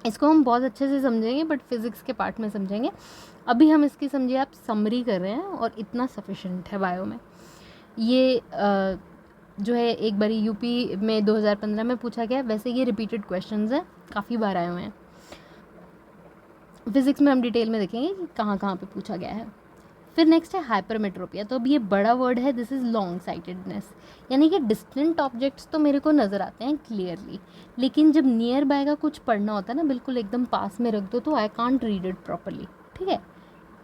इसको हम बहुत अच्छे से समझेंगे, बट फिज़िक्स के पार्ट में समझेंगे। अभी हम इसकी समझिए आप समरी कर रहे हैं और इतना सफिशेंट है बायो में। ये जो है एक बारी यूपी में 2015 में पूछा गया। वैसे ये रिपीटेड क्वेश्चंस हैं, काफ़ी बार आए हुए हैं। फिज़िक्स में हम डिटेल में देखेंगे कि कहाँ कहाँ पे पूछा गया है। फिर नेक्स्ट है हाइपरमेट्रोपिया। तो अब ये बड़ा वर्ड है, दिस इज़ लॉन्ग साइटेडनेस, यानी कि डिस्टेंट ऑब्जेक्ट्स तो मेरे को नज़र आते हैं क्लियरली, लेकिन जब नियर बाय का कुछ पढ़ना होता है ना, बिल्कुल एकदम पास में रख दो तो I can't read it properly, ठीक है,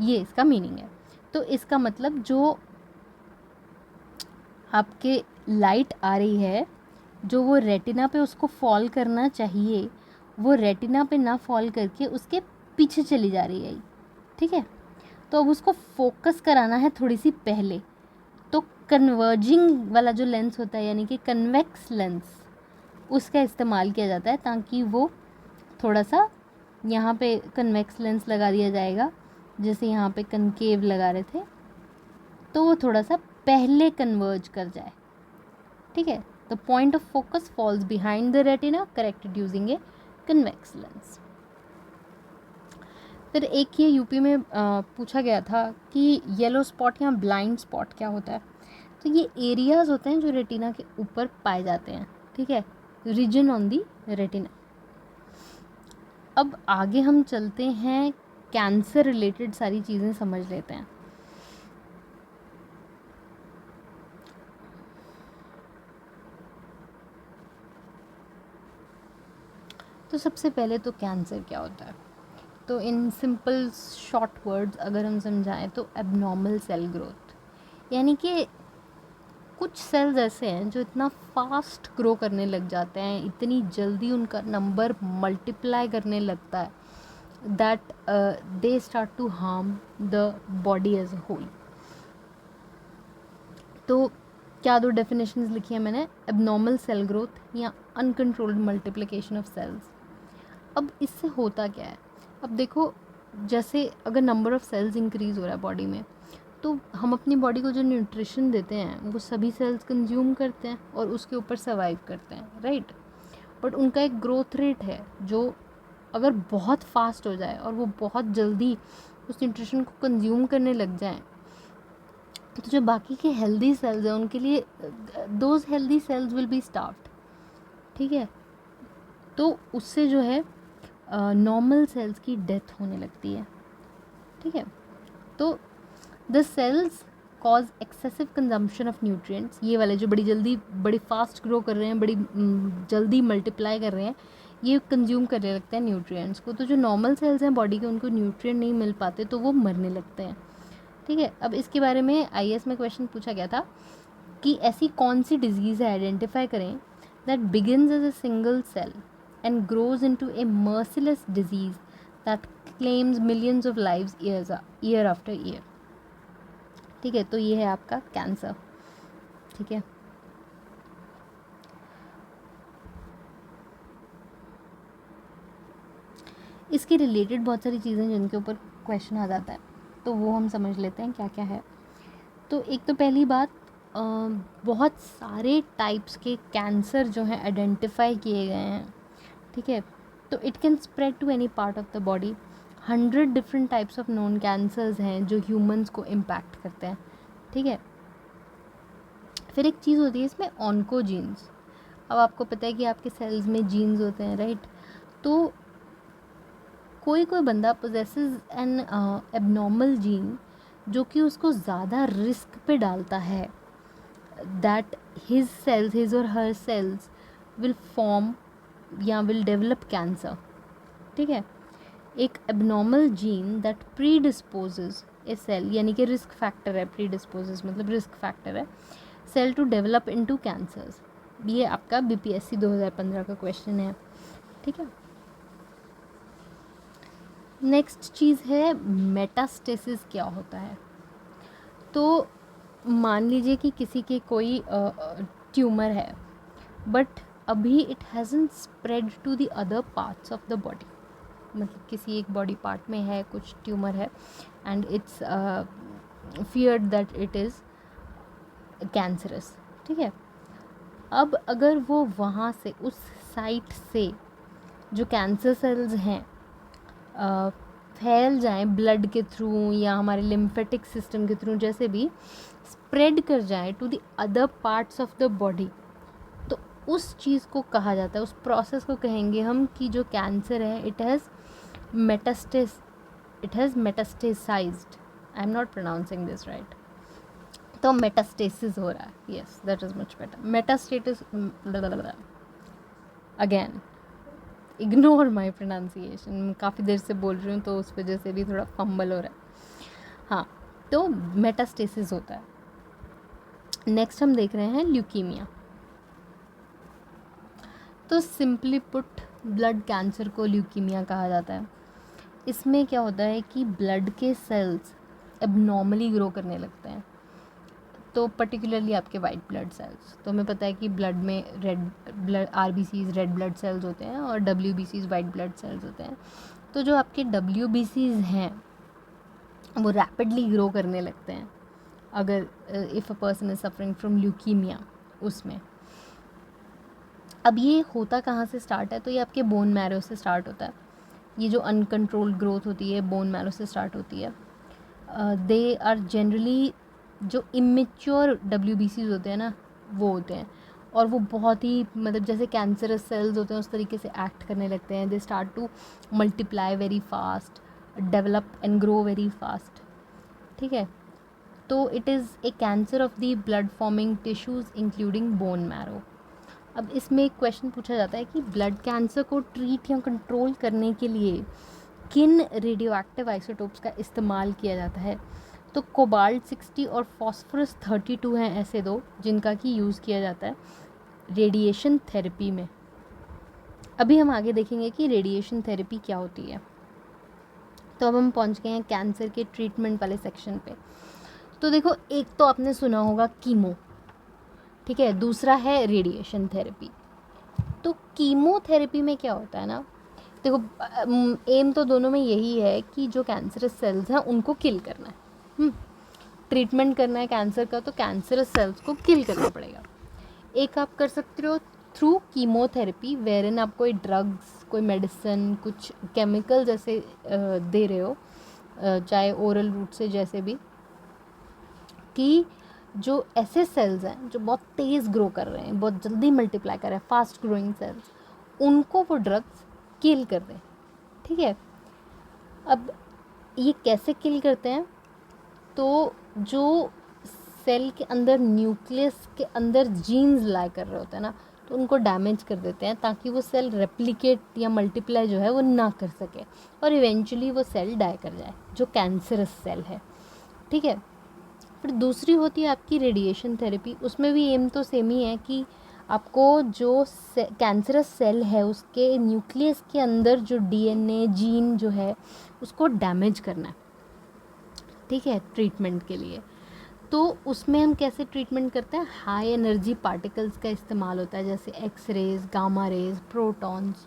ये इसका मीनिंग है। तो इसका मतलब जो आपके लाइट आ रही है, जो वो रेटिना पे उसको फॉल करना चाहिए, वो रेटिना पे ना फॉल करके उसके पीछे चली जा रही है, ठीक है। तो अब उसको फोकस कराना है थोड़ी सी पहले, तो कन्वर्जिंग वाला जो लेंस होता है, यानी कि कन्वेक्स लेंस, उसका इस्तेमाल किया जाता है, ताकि वो थोड़ा सा यहाँ पे कन्वेक्स लेंस लगा दिया जाएगा, जैसे यहाँ पे कनकेव लगा रहे थे, तो वो थोड़ा सा पहले कन्वर्ज कर जाए, ठीक है। The point of focus falls behind the retina, corrected using a convex lens. फिर एक ये यूपी में पूछा गया था कि येलो स्पॉट या ब्लाइंड स्पॉट क्या होता है। तो ये एरियाज़ होते हैं जो रेटिना के ऊपर पाए जाते हैं, ठीक है, रीजन ऑन दी रेटिना। अब आगे हम चलते हैं, कैंसर रिलेटेड सारी चीज़ें समझ लेते हैं। तो सबसे पहले तो कैंसर क्या होता है, तो इन सिंपल शॉर्ट वर्ड्स अगर हम समझाएं तो एबनॉर्मल सेल ग्रोथ, यानी कि कुछ सेल्स ऐसे हैं जो इतना फास्ट ग्रो करने लग जाते हैं, इतनी जल्दी उनका नंबर मल्टीप्लाई करने लगता है, that they start to harm the body as a whole. तो क्या दो डेफिनेशंस लिखी है मैंने, एबनॉर्मल सेल ग्रोथ या अनकंट्रोल्ड मल्टीप्लिकेशन ऑफ सेल्स। अब इससे होता क्या है, अब देखो, जैसे अगर नंबर ऑफ़ सेल्स इंक्रीज़ हो रहा है बॉडी में, तो हम अपनी बॉडी को जो न्यूट्रिशन देते हैं वो सभी सेल्स कंज्यूम करते हैं और उसके ऊपर सर्वाइव करते हैं, राइट। बट उनका एक ग्रोथ रेट है जो अगर बहुत फास्ट हो जाए और वो बहुत जल्दी उस न्यूट्रिशन को कंज्यूम करने लग जाएं, तो जो बाकी के हेल्दी सेल्स हैं उनके लिए those healthy cells will be starved, ठीक है। तो उससे जो है नॉर्मल सेल्स की डेथ होने लगती है, ठीक है। तो the cells cause excessive consumption of nutrients, ये वाले जो बड़ी जल्दी बड़ी फास्ट ग्रो कर रहे हैं, बड़ी जल्दी मल्टीप्लाई कर रहे हैं, ये कंज्यूम करने लगते हैं न्यूट्रिएंट्स को। तो जो नॉर्मल सेल्स हैं बॉडी के, उनको न्यूट्रिएंट नहीं मिल पाते तो वो मरने लगते हैं, ठीक है। अब इसके बारे में आईएएस में क्वेश्चन पूछा गया था कि ऐसी कौन सी डिजीज़ है, आइडेंटिफाई करें, that begins as a single cell and grows into a merciless disease that claims millions of lives year after year, ठीक है। तो ये है आपका कैंसर, ठीक है। इसके रिलेटेड बहुत सारी चीज़ें जिनके ऊपर क्वेश्चन आ जाता है, तो वो हम समझ लेते हैं क्या क्या है। तो एक तो पहली बात, बहुत सारे टाइप्स के कैंसर जो हैं आइडेंटिफाई किए गए हैं, ठीक है। तो it can spread to any part of the body. 100 different types of known cancers हैं जो ह्यूमंस को इम्पैक्ट करते हैं, ठीक है। फिर एक चीज़ होती है इसमें ऑन्कोजीन्स। अब आपको पता है कि आपके सेल्स में जीन्स होते हैं, राइट। तो कोई कोई बंदा पोजेसेस एन एबनॉर्मल जीन जो कि उसको ज़्यादा रिस्क पे डालता है दैट हिज और हर सेल्स विल फॉर्म या विल डेवलप कैंसर, ठीक है। एक abnormal gene that predisposes a cell, यानी कि रिस्क फैक्टर है, प्रीडिस्पोजेस मतलब रिस्क फैक्टर है cell to develop into cancers. ये आपका बीपीएससी 2015 का क्वेश्चन है, ठीक है। नेक्स्ट चीज़ है मेटास्टेसिस क्या होता है। तो मान लीजिए कि किसी के कोई ट्यूमर है बट अभी it hasn't spread to the other parts of the body, मतलब किसी एक बॉडी पार्ट में है कुछ ट्यूमर है and it's feared that it is cancerous, ठीक है। अब अगर वो वहाँ से उस साइट से जो कैंसर सेल्स हैं फैल जाएं ब्लड के थ्रू या हमारे लिम्फेटिक सिस्टम के थ्रू, जैसे भी स्प्रेड कर जाए to the other parts of the body, तो उस चीज़ को कहा जाता है, उस प्रोसेस को कहेंगे हम कि जो कैंसर है it has metastasized. I am not pronouncing this right. तो मेटास्टेसिस हो रहा है, yes that is much better. Metastasis, again ignore my pronunciation, काफ़ी देर से बोल रही हूँ तो उस वजह से भी थोड़ा फंबल हो रहा है। हाँ, तो मेटास्टेसिस होता है। नेक्स्ट हम देख रहे हैं ल्यूकीमिया। तो सिंपली पुट ब्लड कैंसर को ल्यूकीमिया कहा जाता है। इसमें क्या होता है कि ब्लड के सेल्स एबनॉर्मली ग्रो करने लगते हैं, तो पर्टिकुलरली आपके वाइट ब्लड सेल्स। तो हमें पता है कि ब्लड में red blood RBCs red blood cells होते हैं और डब्ल्यूबीसीज वाइट ब्लड सेल्स होते हैं। तो जो आपके डब्ल्यूबीसीज हैं वो रैपिडली ग्रो करने लगते हैं अगर if a person is suffering from leukaemia उसमें। अब ये होता कहाँ से स्टार्ट है, तो ये आपके बोन मैरो से स्टार्ट होता है। ये जो अनकंट्रोल्ड ग्रोथ होती है बोन मैरो से स्टार्ट होती है। दे आर जनरली जो इमेच्योर डब्ल्यूबीसीज होते हैं ना वो होते हैं, और वो बहुत ही मतलब जैसे कैंसरस सेल्स होते हैं उस तरीके से एक्ट करने लगते हैं। दे start to multiply very fast, develop and grow very fast, ठीक है। तो it is a cancer of the blood forming tissues including bone marrow. अब इसमें एक क्वेश्चन पूछा जाता है कि ब्लड कैंसर को ट्रीट या कंट्रोल करने के लिए किन रेडियो एक्टिव आइसोटोप्स का इस्तेमाल किया जाता है। तो कोबाल्ट 60 और फॉस्फोरस 32 हैं ऐसे दो जिनका कि यूज़ किया जाता है रेडिएशन थेरेपी में। अभी हम आगे देखेंगे कि रेडिएशन थेरेपी क्या होती है। तो अब हम पहुंच गए हैं कैंसर के ट्रीटमेंट वाले सेक्शन पे। तो देखो, एक तो आपने सुना होगा कीमो, ठीक है, दूसरा है रेडिएशन थेरेपी। तो कीमोथेरेपी में क्या होता है ना, देखो एम तो दोनों में यही है कि जो कैंसरस सेल्स हैं उनको किल करना है, ट्रीटमेंट करना है कैंसर का, तो कैंसरस सेल्स को किल करना पड़ेगा। एक आप कर सकते हो थ्रू कीमोथेरेपी, वेरिन आप कोई ड्रग्स, कोई मेडिसिन, कुछ केमिकल जैसे दे रहे हो, चाहे ओरल रूट से, जैसे भी, कि जो ऐसे सेल्स हैं जो बहुत तेज़ ग्रो कर रहे हैं, बहुत जल्दी मल्टीप्लाई कर रहे हैं, फास्ट ग्रोइंग सेल्स, उनको वो ड्रग्स किल कर दें, ठीक है। अब ये कैसे किल करते हैं, तो जो सेल के अंदर न्यूक्लियस के अंदर जीन्स लाई कर रहे होते हैं ना, तो उनको डैमेज कर देते हैं ताकि वो सेल रेप्लिकेट या मल्टीप्लाई जो है वो ना कर सके और इवेंचुअली वो सेल डाई कर जाए जो कैंसरस सेल है, ठीक है। फिर दूसरी होती है आपकी रेडिएशन थेरेपी। उसमें भी एम तो सेम ही है कि आपको जो कैंसरस सेल है उसके न्यूक्लियस के अंदर जो डीएनए जीन जो है उसको डैमेज करना है, ठीक है, ट्रीटमेंट के लिए। तो उसमें हम कैसे ट्रीटमेंट करते हैं, हाई एनर्जी पार्टिकल्स का इस्तेमाल होता है, जैसे X rays, gamma rays, protons,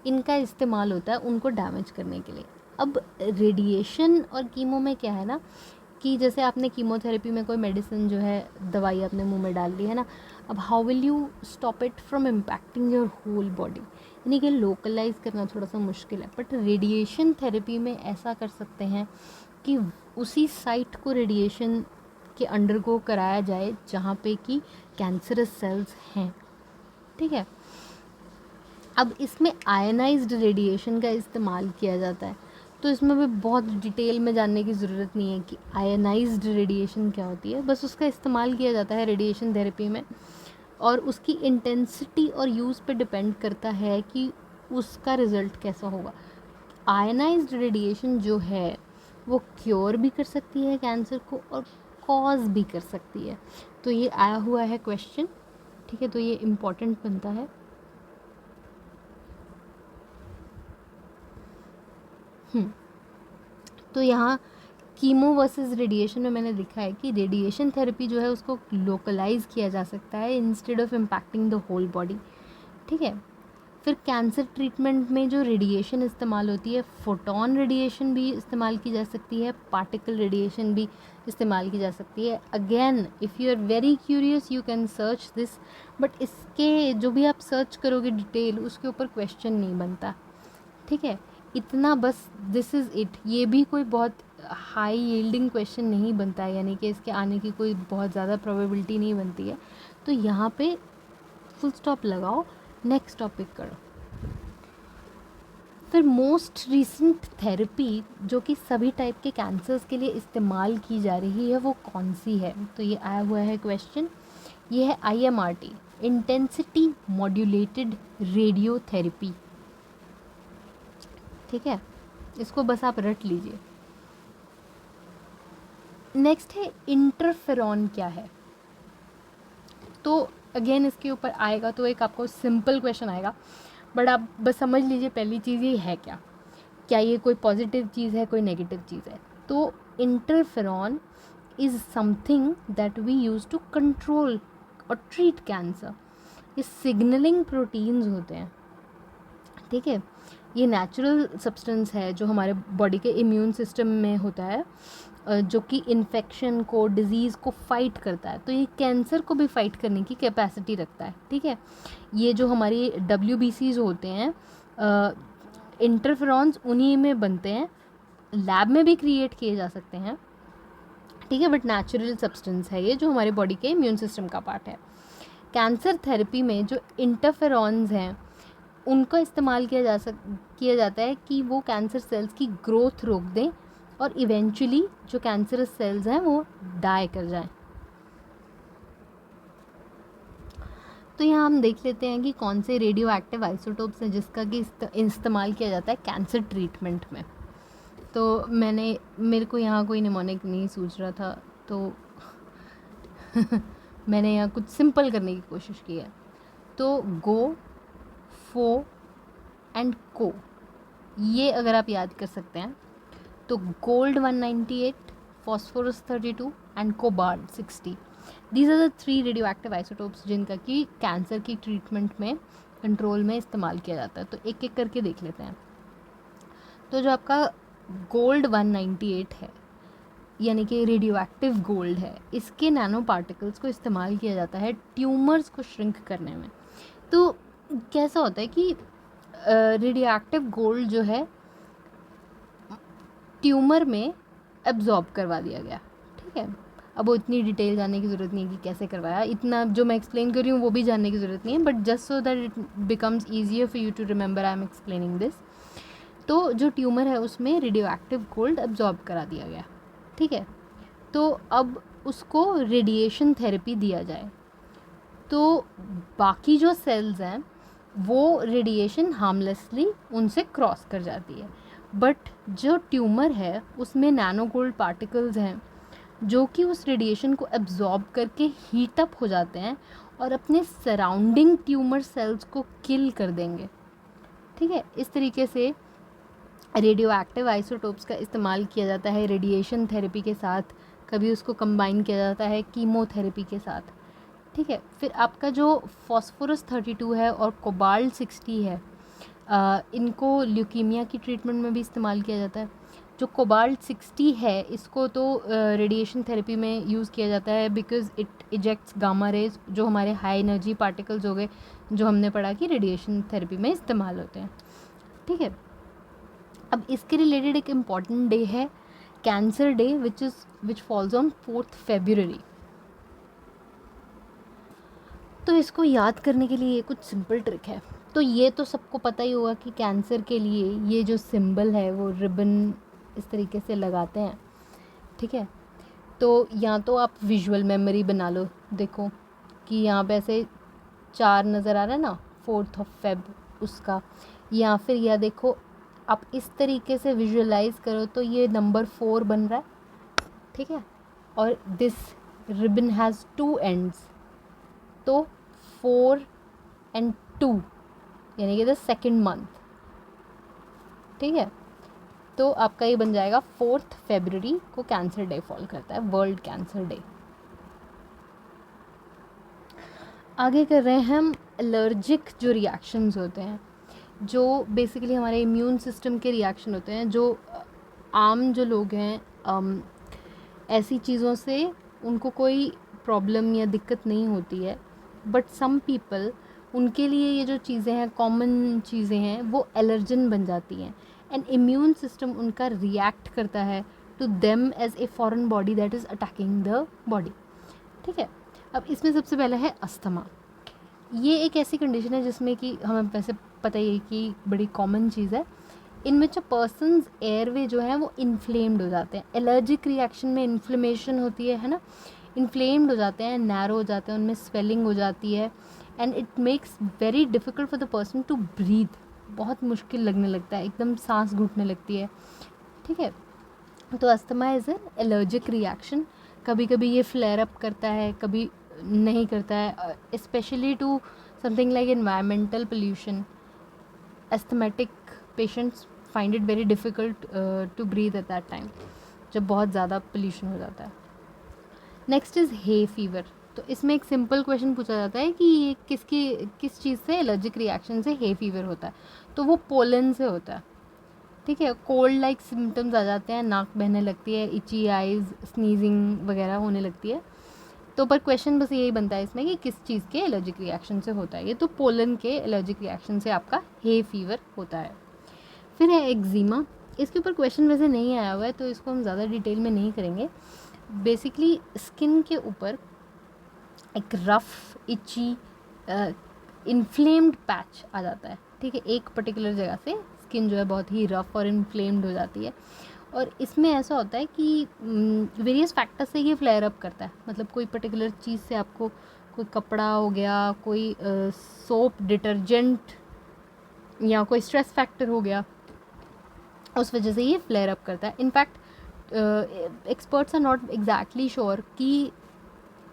इनका इस्तेमाल होता है उनको डैमेज करने के लिए। अब रेडिएशन और कीमो में क्या है ना कि जैसे आपने कीमोथेरेपी में कोई मेडिसिन जो है, दवाई आपने मुंह में डाल ली है ना, अब how will you stop it from impacting your whole body, यानी कि लोकलाइज करना थोड़ा सा मुश्किल है, बट रेडिएशन थेरेपी में ऐसा कर सकते हैं कि उसी साइट को रेडिएशन के अंडरगो कराया जाए जहाँ पे कि कैंसरस सेल्स हैं, ठीक है। अब इसमें आयनाइज्ड रेडिएशन का इस्तेमाल किया जाता है, तो इसमें भी बहुत डिटेल में जानने की ज़रूरत नहीं है कि आयनाइज्ड रेडिएशन क्या होती है, बस उसका इस्तेमाल किया जाता है रेडिएशन थेरेपी में, और उसकी इंटेंसिटी और यूज़ पे डिपेंड करता है कि उसका रिज़ल्ट कैसा होगा। आयनाइज्ड रेडिएशन जो है वो क्योर भी कर सकती है कैंसर को और कॉज भी कर सकती है। तो ये आया हुआ है क्वेश्चन, ठीक है, तो ये इम्पॉर्टेंट बनता है। तो यहाँ कीमो वर्सेस रेडिएशन में मैंने लिखा है कि रेडिएशन थेरेपी जो है उसको लोकलाइज किया जा सकता है instead of impacting the whole body, ठीक है। फिर कैंसर ट्रीटमेंट में जो रेडिएशन इस्तेमाल होती है, फोटोन रेडिएशन भी इस्तेमाल की जा सकती है, पार्टिकल रेडिएशन भी इस्तेमाल की जा सकती है। Again if you are very curious you can search this, but इसके जो भी आप सर्च करोगे डिटेल उसके ऊपर क्वेश्चन नहीं बनता, ठीक है। इतना बस, दिस इज़ इट। ये भी कोई बहुत हाई यील्डिंग क्वेश्चन नहीं बनता है, यानी कि इसके आने की कोई बहुत ज़्यादा प्रोबेबिलिटी नहीं बनती है। तो यहाँ पे फुल स्टॉप लगाओ, नेक्स्ट टॉपिक करो। फिर मोस्ट रीसेंट थेरेपी जो कि सभी टाइप के कैंसर्स के लिए इस्तेमाल की जा रही है वो कौन सी है, तो ये आया हुआ है क्वेश्चन। ये है IMRT, इंटेंसिटी मॉड्यूलेटेड रेडियोथेरेपी, ठीक है, इसको बस आप रट लीजिए। नेक्स्ट है इंटरफेरॉन क्या है। तो अगेन इसके ऊपर आएगा तो एक आपको सिंपल क्वेश्चन आएगा, बट आप बस समझ लीजिए पहली चीज़ ये है क्या ये कोई पॉजिटिव चीज़ है, कोई नेगेटिव चीज़ है। तो interferon is something that we use to control और ट्रीट कैंसर। ये सिग्नलिंग प्रोटीन्स होते हैं, ठीक है। ये नेचुरल सब्सटेंस है जो हमारे बॉडी के इम्यून सिस्टम में होता है, जो कि इन्फेक्शन को, डिज़ीज़ को फाइट करता है। तो ये कैंसर को भी फाइट करने की कैपेसिटी रखता है, ठीक है। ये जो हमारी WBCs होते हैं, इंटरफेरॉन्स उन्हीं में बनते हैं, लैब में भी क्रिएट किए जा सकते हैं, ठीक है, बट नेचुरल सब्सटेंस है ये जो हमारे बॉडी के इम्यून सिस्टम का पार्ट है। कैंसर थेरेपी में जो इंटरफेरॉन्स हैं उनका इस्तेमाल किया जाता है कि वो कैंसर सेल्स की ग्रोथ रोक दें और इवेंचुअली जो कैंसरस सेल्स हैं वो डाई कर जाएं। तो यहाँ हम देख लेते हैं कि कौन से रेडियो एक्टिव आइसोटोप्स हैं जिसका कि इस्तेमाल किया जाता है कैंसर ट्रीटमेंट में। तो मेरे को यहाँ कोई निमोनिक नहीं सूझ रहा था, तो मैंने यहाँ कुछ सिंपल करने की कोशिश की है। तो गो, फो एंड को, ये अगर आप याद कर सकते हैं तो gold 198, phosphorus 32 and cobalt 60, these are the 3 radioactive isotopes जिनका कि कैंसर की ट्रीटमेंट में, कंट्रोल में इस्तेमाल किया जाता है। तो एक एक करके देख लेते हैं। तो जो आपका गोल्ड 198 है, यानी कि रेडियो एक्टिव गोल्ड है, इसके नैनो पार्टिकल्स को इस्तेमाल किया जाता है ट्यूमर्स को श्रिंक करने में। तो कैसा होता है कि रेडियो एक्टिव गोल्ड जो है ट्यूमर में एब्जॉर्ब करवा दिया गया, ठीक है। अब वो इतनी डिटेल जानने की ज़रूरत नहीं है कि कैसे करवाया, इतना जो मैं एक्सप्लेन कर रही हूँ वो भी जानने की ज़रूरत नहीं है, but just so that it becomes easier for you to remember I am explaining this. तो जो ट्यूमर है उसमें रेडियो एक्टिव गोल्ड एब्जॉर्ब करा दिया गया, ठीक है। तो अब उसको रेडिएशन थेरेपी दिया जाए तो बाकी जो सेल्स हैं वो रेडिएशन हार्मलेसली उनसे क्रॉस कर जाती है, बट जो ट्यूमर है उसमें नैनो गोल्ड पार्टिकल्स हैं जो कि उस रेडिएशन को एब्जॉर्ब करके हीट अप हो जाते हैं और अपने सराउंडिंग ट्यूमर सेल्स को किल कर देंगे, ठीक है। इस तरीके से रेडियो एक्टिव आइसोटोप्स का इस्तेमाल किया जाता है रेडिएशन थेरेपी के साथ, कभी उसको कंबाइन किया जाता है कीमोथेरेपी के साथ, ठीक है। फिर आपका जो फॉस्फोरस 32 है और कोबाल्ट 60 है, इनको ल्यूकीमिया की ट्रीटमेंट में भी इस्तेमाल किया जाता है। जो कोबाल्ट 60 है इसको तो रेडिएशन थेरेपी में यूज़ किया जाता है because it ejects gamma rays, जो हमारे हाई एनर्जी पार्टिकल्स हो गए जो हमने पढ़ा कि रेडिएशन थेरेपी में इस्तेमाल होते हैं। ठीक है, अब इसके रिलेटेड एक इम्पॉर्टेंट डे है cancer day which falls on 4 फरवरी। तो इसको याद करने के लिए कुछ सिंपल ट्रिक है। तो ये तो सबको पता ही होगा कि कैंसर के लिए ये जो सिंबल है वो रिबन इस तरीके से लगाते हैं। ठीक है, तो या तो आप विजुअल मेमोरी बना लो, देखो कि यहाँ पे ऐसे 4 नज़र आ रहा है ना 4 फेब उसका, या फिर यह देखो आप इस तरीके से विजुअलाइज करो तो ये नंबर 4 बन रहा है। ठीक है, और दिस रिबन हैज़ 2 एंड्स, तो 4 and 2 यानी कि द सेकेंड मंथ। ठीक है, तो आपका ये बन जाएगा 4 फरवरी को कैंसर डे फॉल करता है, वर्ल्ड कैंसर डे। आगे कर रहे हैं हम एलर्जिक जो रिएक्शंस होते हैं, जो बेसिकली हमारे इम्यून सिस्टम के रिएक्शन होते हैं, जो आम जो लोग हैं ऐसी चीज़ों से उनको कोई प्रॉब्लम या दिक्कत नहीं होती है, बट सम पीपल उनके लिए ये जो चीज़ें हैं कॉमन चीज़ें हैं वो एलर्जन बन जाती हैं एंड इम्यून सिस्टम उनका रिएक्ट करता है to them as a foreign body that is attacking the body. ठीक है, अब इसमें सबसे पहला है अस्थमा। ये एक ऐसी कंडीशन है जिसमें कि हमें वैसे पता ही है कि बड़ी कॉमन चीज़ है, इन विच अ पर्सनस एयरवे जो है वो इन्फ्लेम्ड हो जाते हैं। एलर्जिक रिएक्शन में इन्फ्लेमेशन होती है ना, इन्फ्लेम्ड हो जाते हैं, नैरो हो जाते हैं, उनमें स्वेलिंग हो जाती है and it makes very difficult for the person to breathe, बहुत मुश्किल लगने लगता है, एकदम सांस घुटने लगती है। ठीक है, तो asthma is an allergic reaction. कभी कभी ये फ्लेयर अप करता है, कभी नहीं करता है, specially to something like environmental pollution. Asthmatic patients find it very difficult to breathe at that time, जब बहुत ज़्यादा पोल्यूशन हो जाता है। Next is hay fever. तो इसमें एक सिंपल क्वेश्चन पूछा जाता है कि ये किस चीज़ से एलर्जिक रिएक्शन से हे फीवर होता है, तो वो पोलन से होता है। ठीक है, कोल्ड लाइक सिम्टम्स आ जाते हैं, नाक बहने लगती है, इची आइज़, स्नीजिंग वगैरह होने लगती है। तो पर क्वेश्चन बस यही बनता है इसमें कि किस चीज़ के एलर्जिक रिएक्शन से होता है ये, तो पोलन के एलर्जिक रिएक्शन से आपका हे फीवर होता है। फिर है एक्जिमा। इसके ऊपर क्वेश्चन वैसे नहीं आया हुआ है तो इसको हम ज़्यादा डिटेल में नहीं करेंगे। बेसिकली स्किन के ऊपर एक रफ इची इन्फ्लेम्ड पैच आ जाता है। ठीक है, एक पर्टिकुलर जगह से स्किन जो है बहुत ही रफ और इन्फ्लेम्ड हो जाती है, और इसमें ऐसा होता है कि वेरियस फैक्टर्स से ये फ्लेयर अप करता है। मतलब कोई पर्टिकुलर चीज़ से आपको कोई कपड़ा हो गया, कोई सोप, डिटर्जेंट या कोई स्ट्रेस फैक्टर हो गया, उस वजह से ये फ्लेयर अप करता है। In fact experts are not exactly sure कि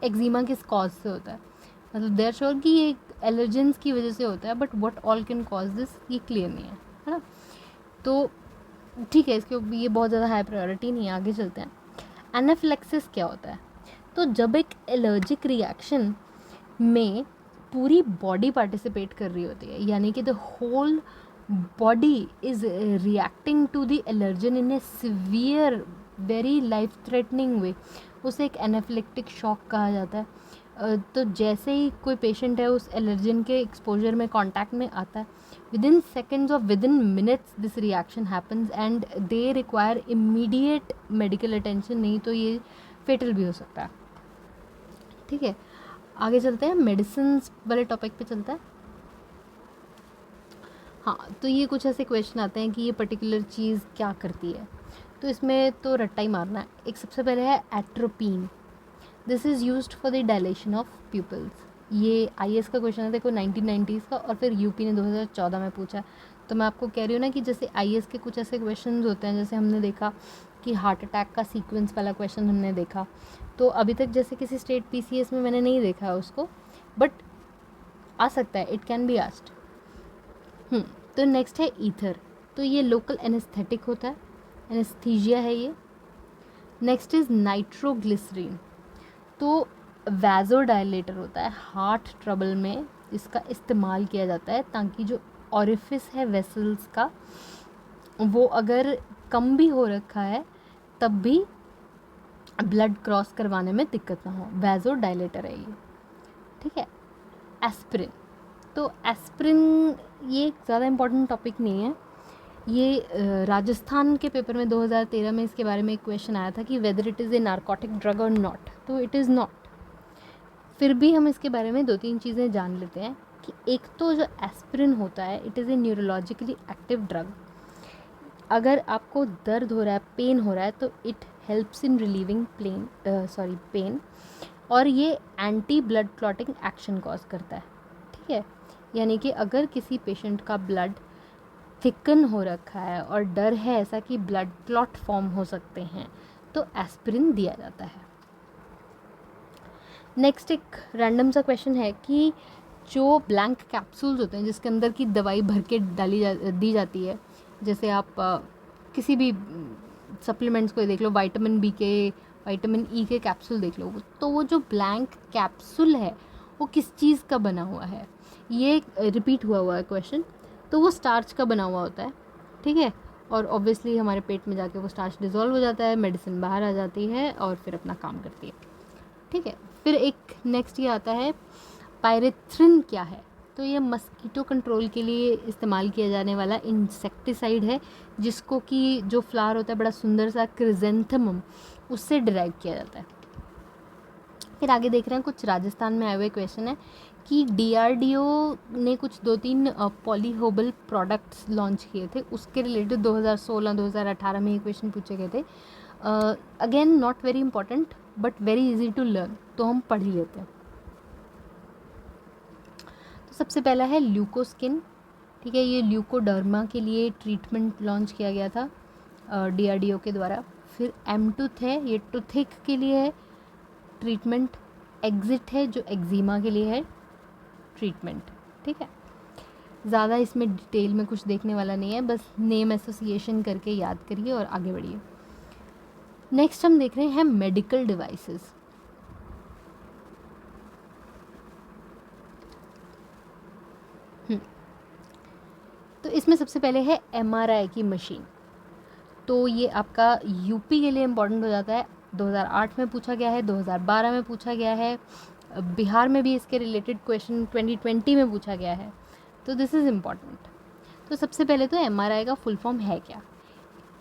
एक्जिमा किस कॉज से होता है, मतलब देर श्योर कि ये एलर्जेंस की वजह से होता है, but what all can cause this ये क्लियर नहीं है ना। तो ठीक है, इसके ये बहुत ज़्यादा हाई प्रायोरिटी नहीं है, आगे चलते हैं। एनाफिलेक्सिस क्या होता है? तो जब एक एलर्जिक रिएक्शन में पूरी बॉडी पार्टिसिपेट कर रही होती है, यानी कि the whole body is reacting to the allergen in a severe very life threatening way, उसे एक एनाफिलेक्टिक शॉक कहा जाता है। तो जैसे ही कोई पेशेंट है उस एलर्जन के एक्सपोजर में कांटेक्ट में आता है, विदिन सेकेंड्स और within minutes this reaction happens and they require immediate medical attention, नहीं तो ये फेटल भी हो सकता है। ठीक है, आगे चलते हैं, मेडिसिन वाले टॉपिक पे चलता है। हाँ, तो ये कुछ ऐसे क्वेश्चन आते हैं कि ये पर्टिकुलर चीज़ क्या करती है, तो इसमें तो रट्टा ही मारना है। एक सबसे पहले है atropine. This is used for the dilation of people's. ये IAS का क्वेश्चन है, देखो 1990s का, और फिर यूपी ने 2014 में पूछा। तो मैं आपको कह रही हूँ ना कि जैसे IAS के कुछ ऐसे क्वेश्चन होते हैं, जैसे हमने देखा कि हार्ट अटैक का सीक्वेंस वाला क्वेश्चन हमने देखा, तो अभी तक जैसे किसी स्टेट PCS में मैंने नहीं देखा है उसको, बट आ सकता है, इट कैन बी आस्क्ड। तो नेक्स्ट है ईथर। तो ये लोकल एनेस्थेटिक होता है, एनेस्थीजिया है ये। Next is nitroglycerin. तो वैज़ोडायलेटर होता है, हार्ट ट्रबल में इसका इस्तेमाल किया जाता है ताकि जो ऑरिफिस है वेसल्स का वो अगर कम भी हो रखा है तब भी ब्लड क्रॉस करवाने में दिक्कत ना हो, वैज़ो डायलेटर है ये, ठीक है। एस्पिरिन, तो एस्पिरिन ये ज़्यादा इम्पोर्टेंट टॉपिक नहीं है, ये राजस्थान के पेपर में 2013 में इसके बारे में एक क्वेश्चन आया था कि whether it is a narcotic drug और नॉट, तो इट इज़ नॉट। फिर भी हम इसके बारे में 2-3 चीज़ें जान लेते हैं कि एक तो जो एस्पिरिन होता है it is a neurologically active drug. अगर आपको दर्द हो रहा है, पेन हो रहा है, तो it helps in relieving pain, और ये anti blood clotting action cause करता है, ठीक है। यानी कि अगर किसी पेशेंट का ब्लड थिकन हो रखा है और डर है ऐसा कि ब्लड क्लॉट फॉर्म हो सकते हैं, तो एस्पिरिन दिया जाता है। नेक्स्ट एक रैंडम सा क्वेश्चन है कि जो ब्लैंक कैप्सूल्स होते हैं जिसके अंदर की दवाई भर के दी जाती है, जैसे आप किसी भी सप्लीमेंट्स को देख लो, विटामिन बी के, विटामिन ई के कैप्सूल देख लो, तो वो जो ब्लैंक कैप्सूल है वो किस चीज़ का बना हुआ है, ये रिपीट हुआ है क्वेश्चन। तो वो स्टार्च का बना हुआ होता है, ठीक है। और ऑब्वियसली हमारे पेट में जाके वो स्टार्च डिज़ोल्व हो जाता है, मेडिसिन बाहर आ जाती है और फिर अपना काम करती है, ठीक है। फिर एक नेक्स्ट ये आता है पायरेथ्रिन क्या है, तो ये मस्कीटो कंट्रोल के लिए इस्तेमाल किया जाने वाला इंसेक्टिसाइड है, जिसको कि जो फ्लावर होता है बड़ा सुंदर सा क्रिजेंथेमम, उससे डिराइव किया जाता है। फिर आगे देख रहे हैं कुछ राजस्थान में आए हुए क्वेश्चन है कि DRDO ने कुछ 2-3 पॉलीहोबल प्रोडक्ट्स लॉन्च किए थे, उसके रिलेटेड 2016-2018 में ये क्वेश्चन पूछे गए थे। Again not very important but very easy to learn, तो हम पढ़ ही लेते हैं। तो सबसे पहला है ल्यूकोस्किन, ठीक है। ये ल्यूकोडर्मा के लिए ट्रीटमेंट लॉन्च किया गया था DRDO के द्वारा। फिर एमटूथ है, ये टूथिक के लिए है ट्रीटमेंट। एग्जिट है जो एक्जिमा के लिए है ट्रीटमेंट, ठीक है। ज़्यादा इसमें डिटेल में कुछ देखने वाला नहीं है, बस नेम एसोसिएशन करके याद करिए और आगे बढ़िए। नेक्स्ट हम देख रहे हैं मेडिकल डिवाइसेस। तो इसमें सबसे पहले है MRI की मशीन, तो ये आपका यूपी के लिए इम्पोर्टेंट हो जाता है। 2008 में पूछा गया है, 2012 में पूछा गया है, बिहार में भी इसके रिलेटेड क्वेश्चन 2020 में पूछा गया है, तो दिस इज़ इम्पॉर्टेंट। तो सबसे पहले तो MRI का फुल फॉर्म है क्या,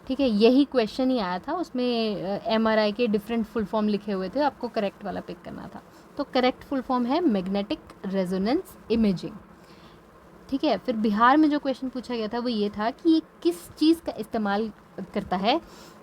ठीक है। यही क्वेश्चन ही आया था, उसमें MRI के डिफरेंट फुल फॉर्म लिखे हुए थे, आपको करेक्ट वाला पिक करना था। तो करेक्ट फुल फॉर्म है मैग्नेटिक रेजोनेंस इमेजिंग, ठीक है। फिर बिहार में जो क्वेश्चन पूछा गया था वो ये था कि ये किस चीज़ का इस्तेमाल करता है,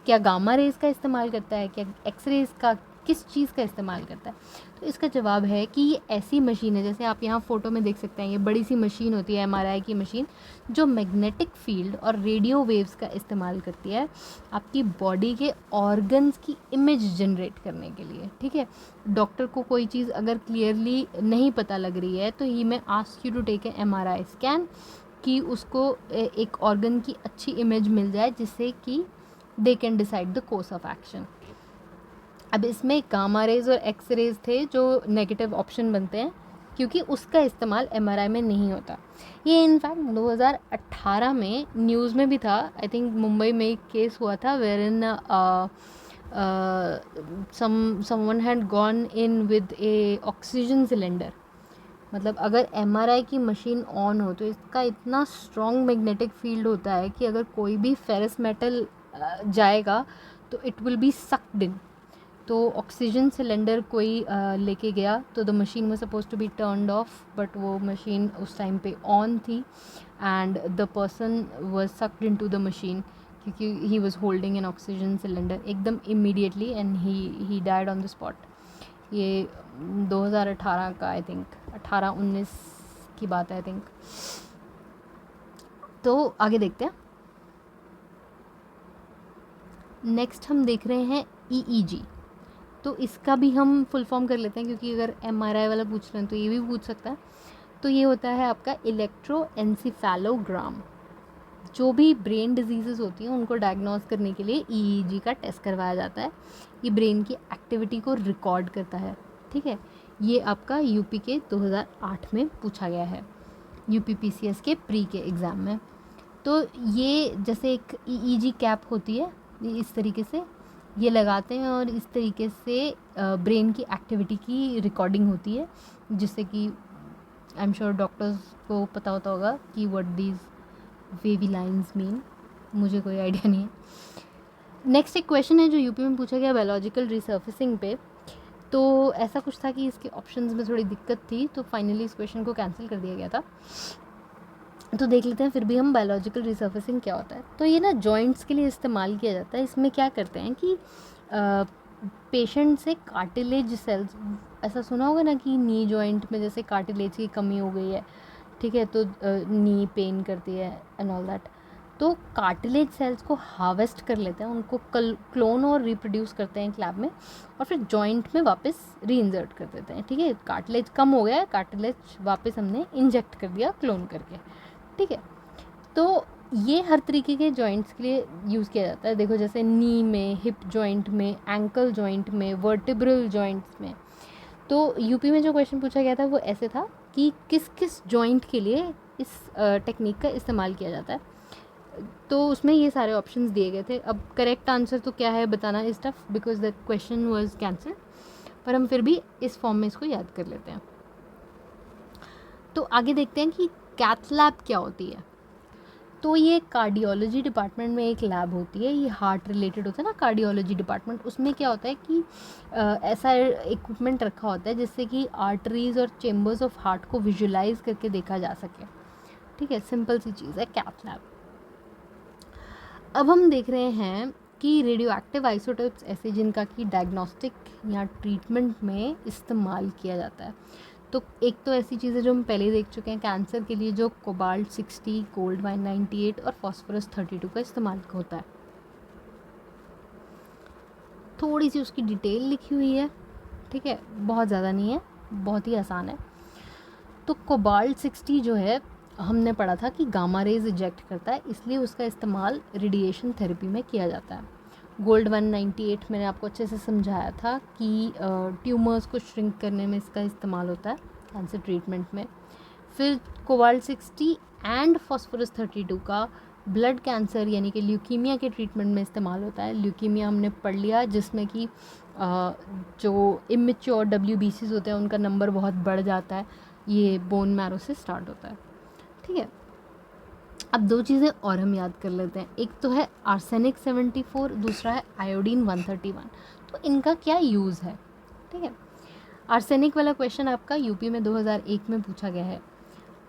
क्या गामा रेज़ का इस्तेमाल करता है, क्या एक्सरेज का, किस चीज़ का इस्तेमाल करता है। तो इसका जवाब है कि ये ऐसी मशीन है, जैसे आप यहाँ फ़ोटो में देख सकते हैं, ये बड़ी सी मशीन होती है MRI की मशीन, जो मैग्नेटिक फील्ड और रेडियो वेव्स का इस्तेमाल करती है आपकी बॉडी के ऑर्गन्स की इमेज जनरेट करने के लिए, ठीक है। डॉक्टर को कोई चीज़ अगर क्लियरली नहीं पता लग रही है तो ही मैं ask you to take a MRI scan, कि उसको एक ऑर्गन की अच्छी इमेज मिल जाए जिससे कि they can decide the course of action. अब इसमें गामा रेज और एक्स रेज थे जो नेगेटिव ऑप्शन बनते हैं, क्योंकि उसका इस्तेमाल MRI में नहीं होता। ये इनफैक्ट 2018 में न्यूज़ में भी था, आई थिंक मुंबई में एक केस हुआ था where in someone had gone in with a oxygen cylinder. मतलब अगर MRI की मशीन ऑन हो तो इसका इतना स्ट्रॉन्ग मैग्नेटिक फील्ड होता है कि अगर कोई भी फेरस मेटल जाएगा तो it will be sucked in. तो ऑक्सीजन सिलेंडर कोई लेके गया, तो the machine was suppose to be turned off, but वो मशीन उस टाइम पे ऑन थी and the person was sucked into the machine, क्योंकि he was holding an oxygen cylinder एकदम immediately and he died on the spot. ये 2018 का I think 18-19 की बात है आई थिंक। तो आगे देखते हैं। नेक्स्ट हम देख रहे हैं EEG, तो इसका भी हम फुल फॉर्म कर लेते हैं, क्योंकि अगर MRI वाला पूछ रहे हैं तो ये भी पूछ सकता है। तो ये होता है आपका इलेक्ट्रोएन्सेफेलोग्राम। जो भी ब्रेन डिजीज़ेस होती हैं उनको डायग्नोस करने के लिए EEG का टेस्ट करवाया जाता है। ये ब्रेन की एक्टिविटी को रिकॉर्ड करता है, ठीक है। ये आपका यूपी के 2008 में पूछा गया है, UPPCS के प्री के एग्ज़ाम में। तो ये जैसे एक EEG कैप होती है, इस तरीके से ये लगाते हैं और इस तरीके से ब्रेन की एक्टिविटी की रिकॉर्डिंग होती है, जिससे कि आई एम श्योर डॉक्टर्स को पता होता होगा कि what these wavy lines mean, मुझे कोई आइडिया नहीं है। नेक्स्ट एक क्वेश्चन है जो यूपी में पूछा गया बायोलॉजिकल रिसर्फेसिंग पे। तो ऐसा कुछ था कि इसके ऑप्शंस में थोड़ी दिक्कत थी, तो फाइनली इस क्वेश्चन को कैंसिल कर दिया गया था। तो देख लेते हैं फिर भी हम बायोलॉजिकल रिसर्फेसिंग क्या होता है। तो ये ना जॉइंट्स के लिए इस्तेमाल किया जाता है। इसमें क्या करते हैं कि पेशेंट से कार्टिलेज सेल्स, ऐसा सुना होगा ना कि नी जॉइंट में जैसे कार्टिलेज की कमी हो गई है, ठीक है, तो नी पेन करती है एंड ऑल दैट, तो कार्टिलेज सेल्स को हार्वेस्ट कर लेते हैं, उनको क्लोन और रिप्रोड्यूस करते हैं एक लैब में, और फिर जॉइंट में वापस री इंसर्ट कर देते हैं। ठीक है, कार्टिलेज कम हो गया है, कार्टिलेज वापस हमने इंजेक्ट कर दिया क्लोन करके। ठीक है, तो ये हर तरीके के जॉइंट्स के लिए यूज़ किया जाता है। देखो जैसे नी में, हिप जॉइंट में, एंकल जॉइंट में, वर्टिब्रल जॉइंट्स में। तो यूपी में जो क्वेश्चन पूछा गया था वो ऐसे था कि किस किस जॉइंट के लिए इस टेक्निक का इस्तेमाल किया जाता है। तो उसमें ये सारे ऑप्शंस दिए गए थे। अब करेक्ट आंसर तो क्या है बताना is tough because the question was cancel, पर हम फिर भी इस फॉर्म में इसको याद कर लेते हैं। तो आगे देखते हैं कि कैथ लैब क्या होती है। तो ये कार्डियोलॉजी डिपार्टमेंट में एक लैब होती है, ये हार्ट रिलेटेड होता है ना कार्डियोलॉजी डिपार्टमेंट। उसमें क्या होता है कि ऐसा इक्विपमेंट रखा होता है जिससे कि आर्टरीज और चेम्बर्स ऑफ हार्ट को विजुलाइज करके देखा जा सके। ठीक है, सिंपल सी चीज़ है कैथ लैब। अब हम देख रहे हैं कि रेडियो एक्टिव आइसोटोप्स ऐसे जिनका कि डायग्नोस्टिक या ट्रीटमेंट में इस्तेमाल किया जाता है। तो एक तो ऐसी चीज़ें जो हम पहले ही देख चुके हैं कैंसर के लिए, जो कोबाल्ट 60, गोल्ड 98 और फॉस्फोरस 32 का इस्तेमाल होता है। थोड़ी सी उसकी डिटेल लिखी हुई है, ठीक है, बहुत ज़्यादा नहीं है, बहुत ही आसान है। तो कोबाल्ट 60 जो है हमने पढ़ा था कि गामा रेज इजेक्ट करता है, इसलिए उसका इस्तेमाल रेडिएशन थेरेपी में किया जाता है। गोल्ड 198 मैंने आपको अच्छे से समझाया था कि ट्यूमर्स को श्रिंक करने में इसका इस्तेमाल होता है कैंसर ट्रीटमेंट में। फिर कोबाल्ट 60 एंड फॉस्फोरस 32 का ब्लड कैंसर यानी कि ल्यूकीमिया के ट्रीटमेंट में इस्तेमाल होता है। ल्यूकीमिया हमने पढ़ लिया, जिसमें कि जो इमेच्योर WBCs होते हैं उनका नंबर बहुत बढ़ जाता है, ये बोन मैरो से स्टार्ट होता है। ठीक है, अब दो चीज़ें और हम याद कर लेते हैं, एक तो है आर्सेनिक 74, दूसरा है आयोडीन 131। तो इनका क्या यूज़ है। ठीक है, आर्सेनिक वाला क्वेश्चन आपका यूपी में 2001 में पूछा गया है।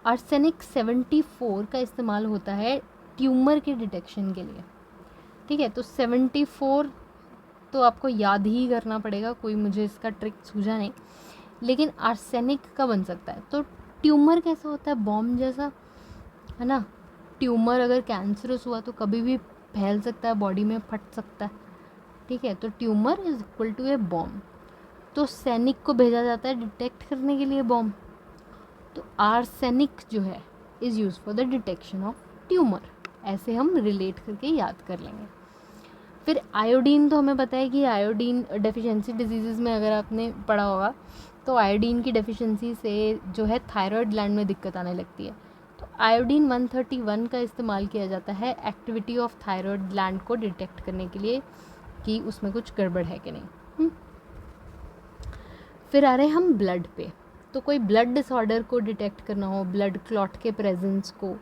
आर्सेनिक 74 का इस्तेमाल होता है ट्यूमर के डिटेक्शन के लिए। ठीक है, तो 74 तो आपको याद ही करना पड़ेगा, कोई मुझे इसका ट्रिक सूझा नहीं, लेकिन आर्सेनिक का बन सकता है। तो ट्यूमर कैसा होता है, बॉम्ब जैसा, है ना। ट्यूमर अगर कैंसरस हुआ तो कभी भी फैल सकता है, बॉडी में फट सकता है। ठीक है, तो tumour is equal to a bomb. तो सैनिक को भेजा जाता है डिटेक्ट करने के लिए बॉम्ब। तो आर्सेनिक जो है is use for the detection of tumour. ऐसे हम रिलेट करके याद कर लेंगे। फिर आयोडीन तो हमें पता है कि आयोडीन डेफिशिएंसी डिजीज़ में अगर आपने पढ़ा होगा तो आयोडीन की डेफिशिएंसी से जो है थायराइड ग्लैंड में दिक्कत आने लगती है। तो आयोडीन 131 का इस्तेमाल किया जाता है एक्टिविटी ऑफ थायराइड ग्लैंड को डिटेक्ट करने के लिए कि उसमें कुछ गड़बड़ है कि नहीं। फिर आ रहे हैं हम ब्लड पे। तो कोई ब्लड डिसऑर्डर को डिटेक्ट करना हो, ब्लड क्लॉट के प्रेजेंस को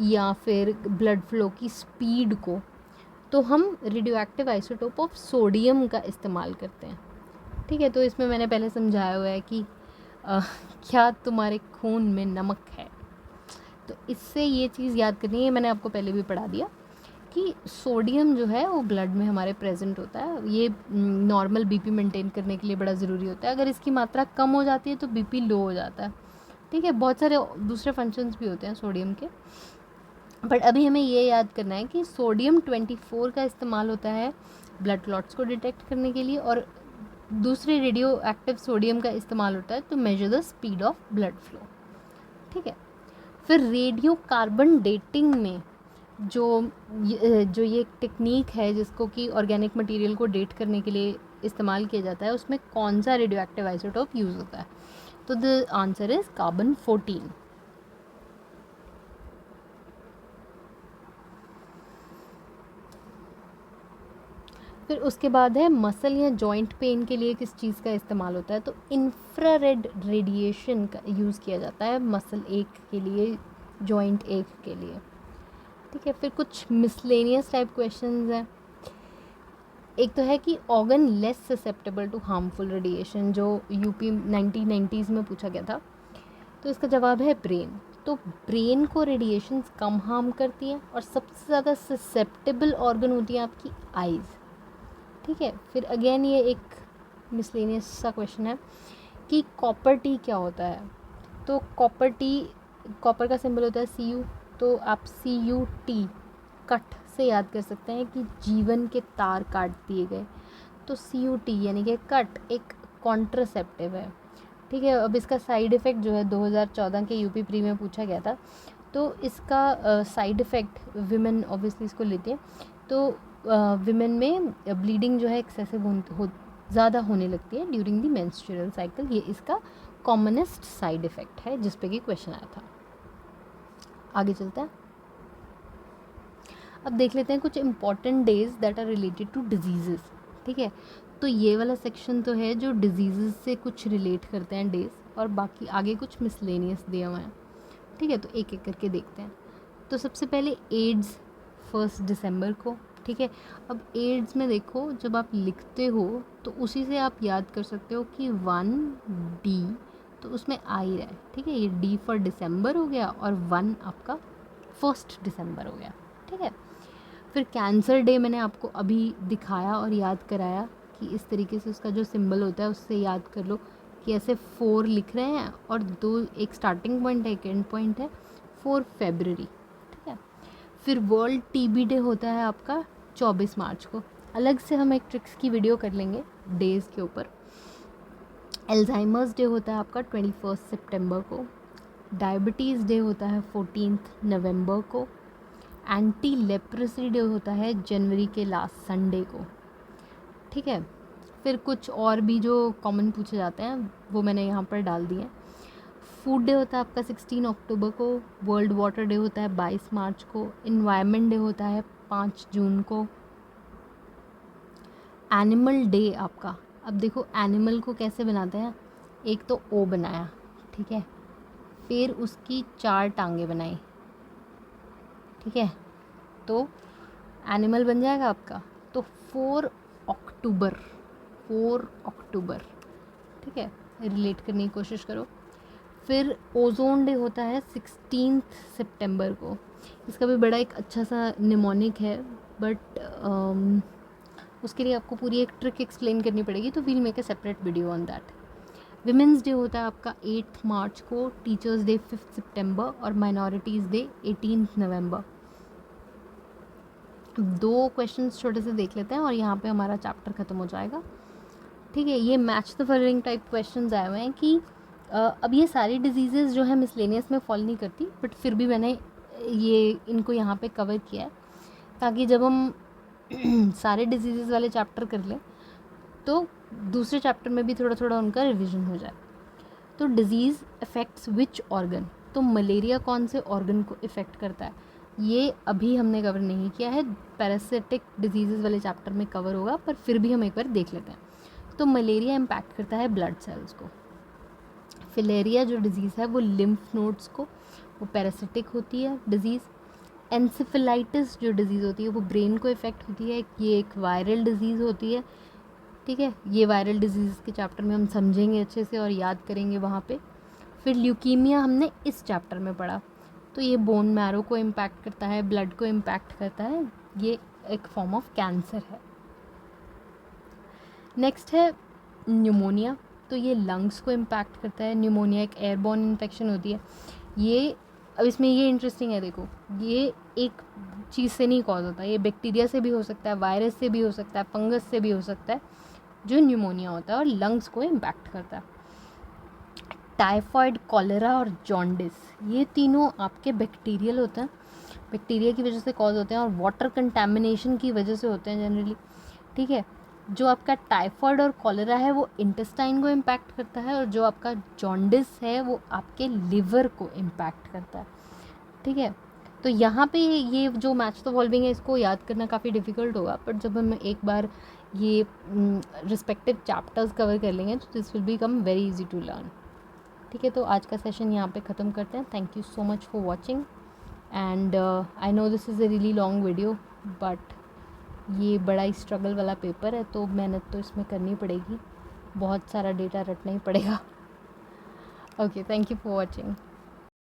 या फिर ब्लड फ्लो की स्पीड को, तो हम radio active isotope of sodium का इस्तेमाल करते हैं। ठीक है, तो इसमें मैंने पहले समझाया हुआ है कि क्या तुम्हारे खून में नमक है। तो इससे ये चीज़ याद करनी है, मैंने आपको पहले भी पढ़ा दिया कि सोडियम जो है वो ब्लड में हमारे प्रेजेंट होता है। ये नॉर्मल बीपी मेंटेन करने के लिए बड़ा ज़रूरी होता है। अगर इसकी मात्रा कम हो जाती है तो बीपी लो हो जाता है। ठीक है, बहुत सारे दूसरे फंक्शंस भी होते हैं सोडियम के, बट अभी हमें ये याद करना है कि सोडियम 24 का इस्तेमाल होता है ब्लड क्लॉट्स को डिटेक्ट करने के लिए, और दूसरे रेडियो एक्टिव सोडियम का इस्तेमाल होता है to measure the speed of blood flow. ठीक है, फिर रेडियो कार्बन डेटिंग में जो ये टेक्निक है जिसको कि ऑर्गेनिक मटेरियल को डेट करने के लिए इस्तेमाल किया जाता है, उसमें कौन सा रेडियो एक्टिव आइसोटोप यूज़ होता है। तो द आंसर इज़ कार्बन 14। फिर उसके बाद है मसल या जॉइंट पेन के लिए किस चीज़ का इस्तेमाल होता है, तो इंफ्रारेड रेडिएशन का यूज़ किया जाता है मसल एक के लिए, जॉइंट एक के लिए। ठीक है, फिर कुछ मिसलेनियस टाइप क्वेश्चंस हैं। एक तो है कि organ less susceptible to harmful radiation, जो यूपी 1990s में पूछा गया था। तो इसका जवाब है ब्रेन। तो ब्रेन को रेडिएशंस कम हार्म करती हैं और सबसे ज़्यादा ससेप्टेबल ऑर्गन होती है आपकी आइज़। ठीक है, फिर अगेन ये एक मिसलेनियस सा क्वेश्चन है कि कॉपर टी क्या होता है। तो कॉपर टी, कॉपर का सिंबल होता है Cu, तो आप CUT कट से याद कर सकते हैं कि जीवन के तार काट दिए गए। तो CUT यानी कि कट एक कॉन्ट्रासेप्टिव है। ठीक है, अब इसका साइड इफ़ेक्ट जो है 2014 के यूपी प्री में पूछा गया था। तो इसका साइड इफ़ेक्ट, विमेन ऑब्वियसली इसको लेते हैं, तो विमेन में ब्लीडिंग जो है एक्सेसिव ज़्यादा होने लगती है ड्यूरिंग द मेंस्ट्रुअल साइकिल। ये इसका कॉमनेस्ट साइड इफ़ेक्ट है जिस पे कि क्वेश्चन आया था। आगे चलते हैं, अब देख लेते हैं कुछ important days that are related to diseases. ठीक है, तो ये वाला सेक्शन तो है जो डिजीज़ेस से कुछ रिलेट करते हैं डेज, और बाकी आगे कुछ मिसलेनियस दिए हुए हैं। ठीक है, तो एक एक करके देखते हैं। तो सबसे पहले एड्स 1 दिसंबर को। ठीक है, अब एड्स में देखो, जब आप लिखते हो तो उसी से आप याद कर सकते हो कि 1D, तो उसमें आ ही रहा है। ठीक है, ये D फॉर दिसंबर हो गया और 1 आपका 1 दिसंबर हो गया। ठीक है, फिर कैंसर डे मैंने आपको अभी दिखाया और याद कराया कि इस तरीके से उसका जो सिंबल होता है उससे याद कर लो कि ऐसे 4 लिख रहे हैं और 2, एक स्टार्टिंग पॉइंट है, एक एंड पॉइंट है, 4 फरवरी। ठीक है, फिर वर्ल्ड टीबी डे होता है आपका 24 मार्च को। अलग से हम एक ट्रिक्स की वीडियो कर लेंगे डेज़ के ऊपर। एल्जाइमर्स डे होता है आपका 21 सितंबर को। डायबिटीज़ डे होता है 14 नवंबर को। एंटी लेप्रेसी डे होता है जनवरी के लास्ट संडे को। ठीक है, फिर कुछ और भी जो कॉमन पूछे जाते हैं वो मैंने यहाँ पर डाल दिए हैं। फूड डे होता है आपका 16 अक्टूबर को। वर्ल्ड वाटर डे होता है 22 मार्च को। इन्वायरमेंट डे होता है 5 जून को। एनिमल डे आपका, अब देखो एनिमल को कैसे बनाते हैं, एक तो ओ बनाया, ठीक है, फिर उसकी 4 टांगे बनाई। ठीक है, तो एनिमल बन जाएगा आपका। तो 4 अक्टूबर, 4 अक्टूबर। ठीक है, रिलेट करने की कोशिश करो। फिर ओजोन डे होता है 16 सितंबर को। इसका भी बड़ा एक अच्छा सा निमोनिक है, बट उसके लिए आपको पूरी एक ट्रिक एक्सप्लेन करनी पड़ेगी, तो we'll make a separate video on that. Women's day होता है आपका 8 मार्च को। टीचर्स डे 5 सितंबर और माइनॉरिटीज़ डे 18 नवंबर। 2 क्वेश्चंस छोटे से देख लेते हैं और यहाँ पे हमारा चैप्टर ख़त्म हो जाएगा। ठीक है, ये match the following type questions आए हुए हैं कि अब ये सारी डिजीज़ेज़ जो है मिसलेनियस में फॉल नहीं करती, बट फिर भी मैंने ये इनको यहाँ पे कवर किया है ताकि जब हम सारे डिजीज़ेज़ वाले चैप्टर कर लें तो दूसरे चैप्टर में भी थोड़ा थोड़ा उनका रिविजन हो जाए। तो डिज़ीज़ अफेक्ट्स विच ऑर्गन, तो मलेरिया कौन से ऑर्गन को इफ़ेक्ट करता है, ये अभी हमने कवर नहीं किया है, पैरासिटिक डिजीज़ वाले चैप्टर में कवर होगा, पर फिर भी हम एक बार देख लेते हैं। तो मलेरिया इम्पैक्ट करता है ब्लड सेल्स को। फिलेरिया जो डिज़ीज़ है वो लिम्फ नोड्स को, वो पैरासिटिक होती है डिज़ीज़। एंसेफेलाइटिस जो डिज़ीज़ होती है वो ब्रेन को इफ़ेक्ट होती है, ये एक वायरल डिज़ीज़ होती है। ठीक है, ये वायरल डिजीज़ के चैप्टर में हम समझेंगे अच्छे से और याद करेंगे वहाँ पे। फिर ल्यूकीमिया हमने इस चैप्टर में पढ़ा, तो ये बोन मैरो को इम्पैक्ट करता है, ब्लड को इम्पैक्ट करता है, ये एक फॉर्म ऑफ कैंसर है। नेक्स्ट है न्यूमोनिया, तो ये लंग्स को इम्पैक्ट करता है। न्यूमोनिया एक एयरबॉर्न इन्फेक्शन होती है। ये अब इसमें ये इंटरेस्टिंग है, देखो ये एक चीज़ से नहीं कॉज होता, ये बैक्टीरिया से भी हो सकता है, वायरस से भी हो सकता है, फंगस से भी हो सकता है, जो न्यूमोनिया होता है और लंग्स को इम्पैक्ट करता है। टाइफाइड, कॉलेरा और जॉन्डिस, ये तीनों आपके बैक्टीरियल होते हैं, बैक्टीरिया की वजह से कॉज होते हैं और वाटर कंटेमिनेशन की वजह से होते हैं जनरली। ठीक है, जो आपका टाइफाइड और कॉलेरा है वो इंटेस्टाइन को इम्पैक्ट करता है और जो आपका जॉन्डिस है वो आपके लिवर को इम्पैक्ट करता है। ठीक है, तो यहाँ पे ये जो मैच द फॉलोइंग है इसको याद करना काफ़ी डिफ़िकल्ट होगा, बट जब हम एक बार ये रिस्पेक्टिव चैप्टर्स कवर कर लेंगे तो this will become very easy to learn. ठीक है, तो आज का सेशन यहाँ पे ख़त्म करते हैं। Thank you so much for watching and I know this is a really long video, but ये बड़ा ही स्ट्रगल वाला पेपर है तो मेहनत तो इसमें करनी पड़ेगी, बहुत सारा डेटा रटना ही पड़ेगा। Okay, thank you for watching.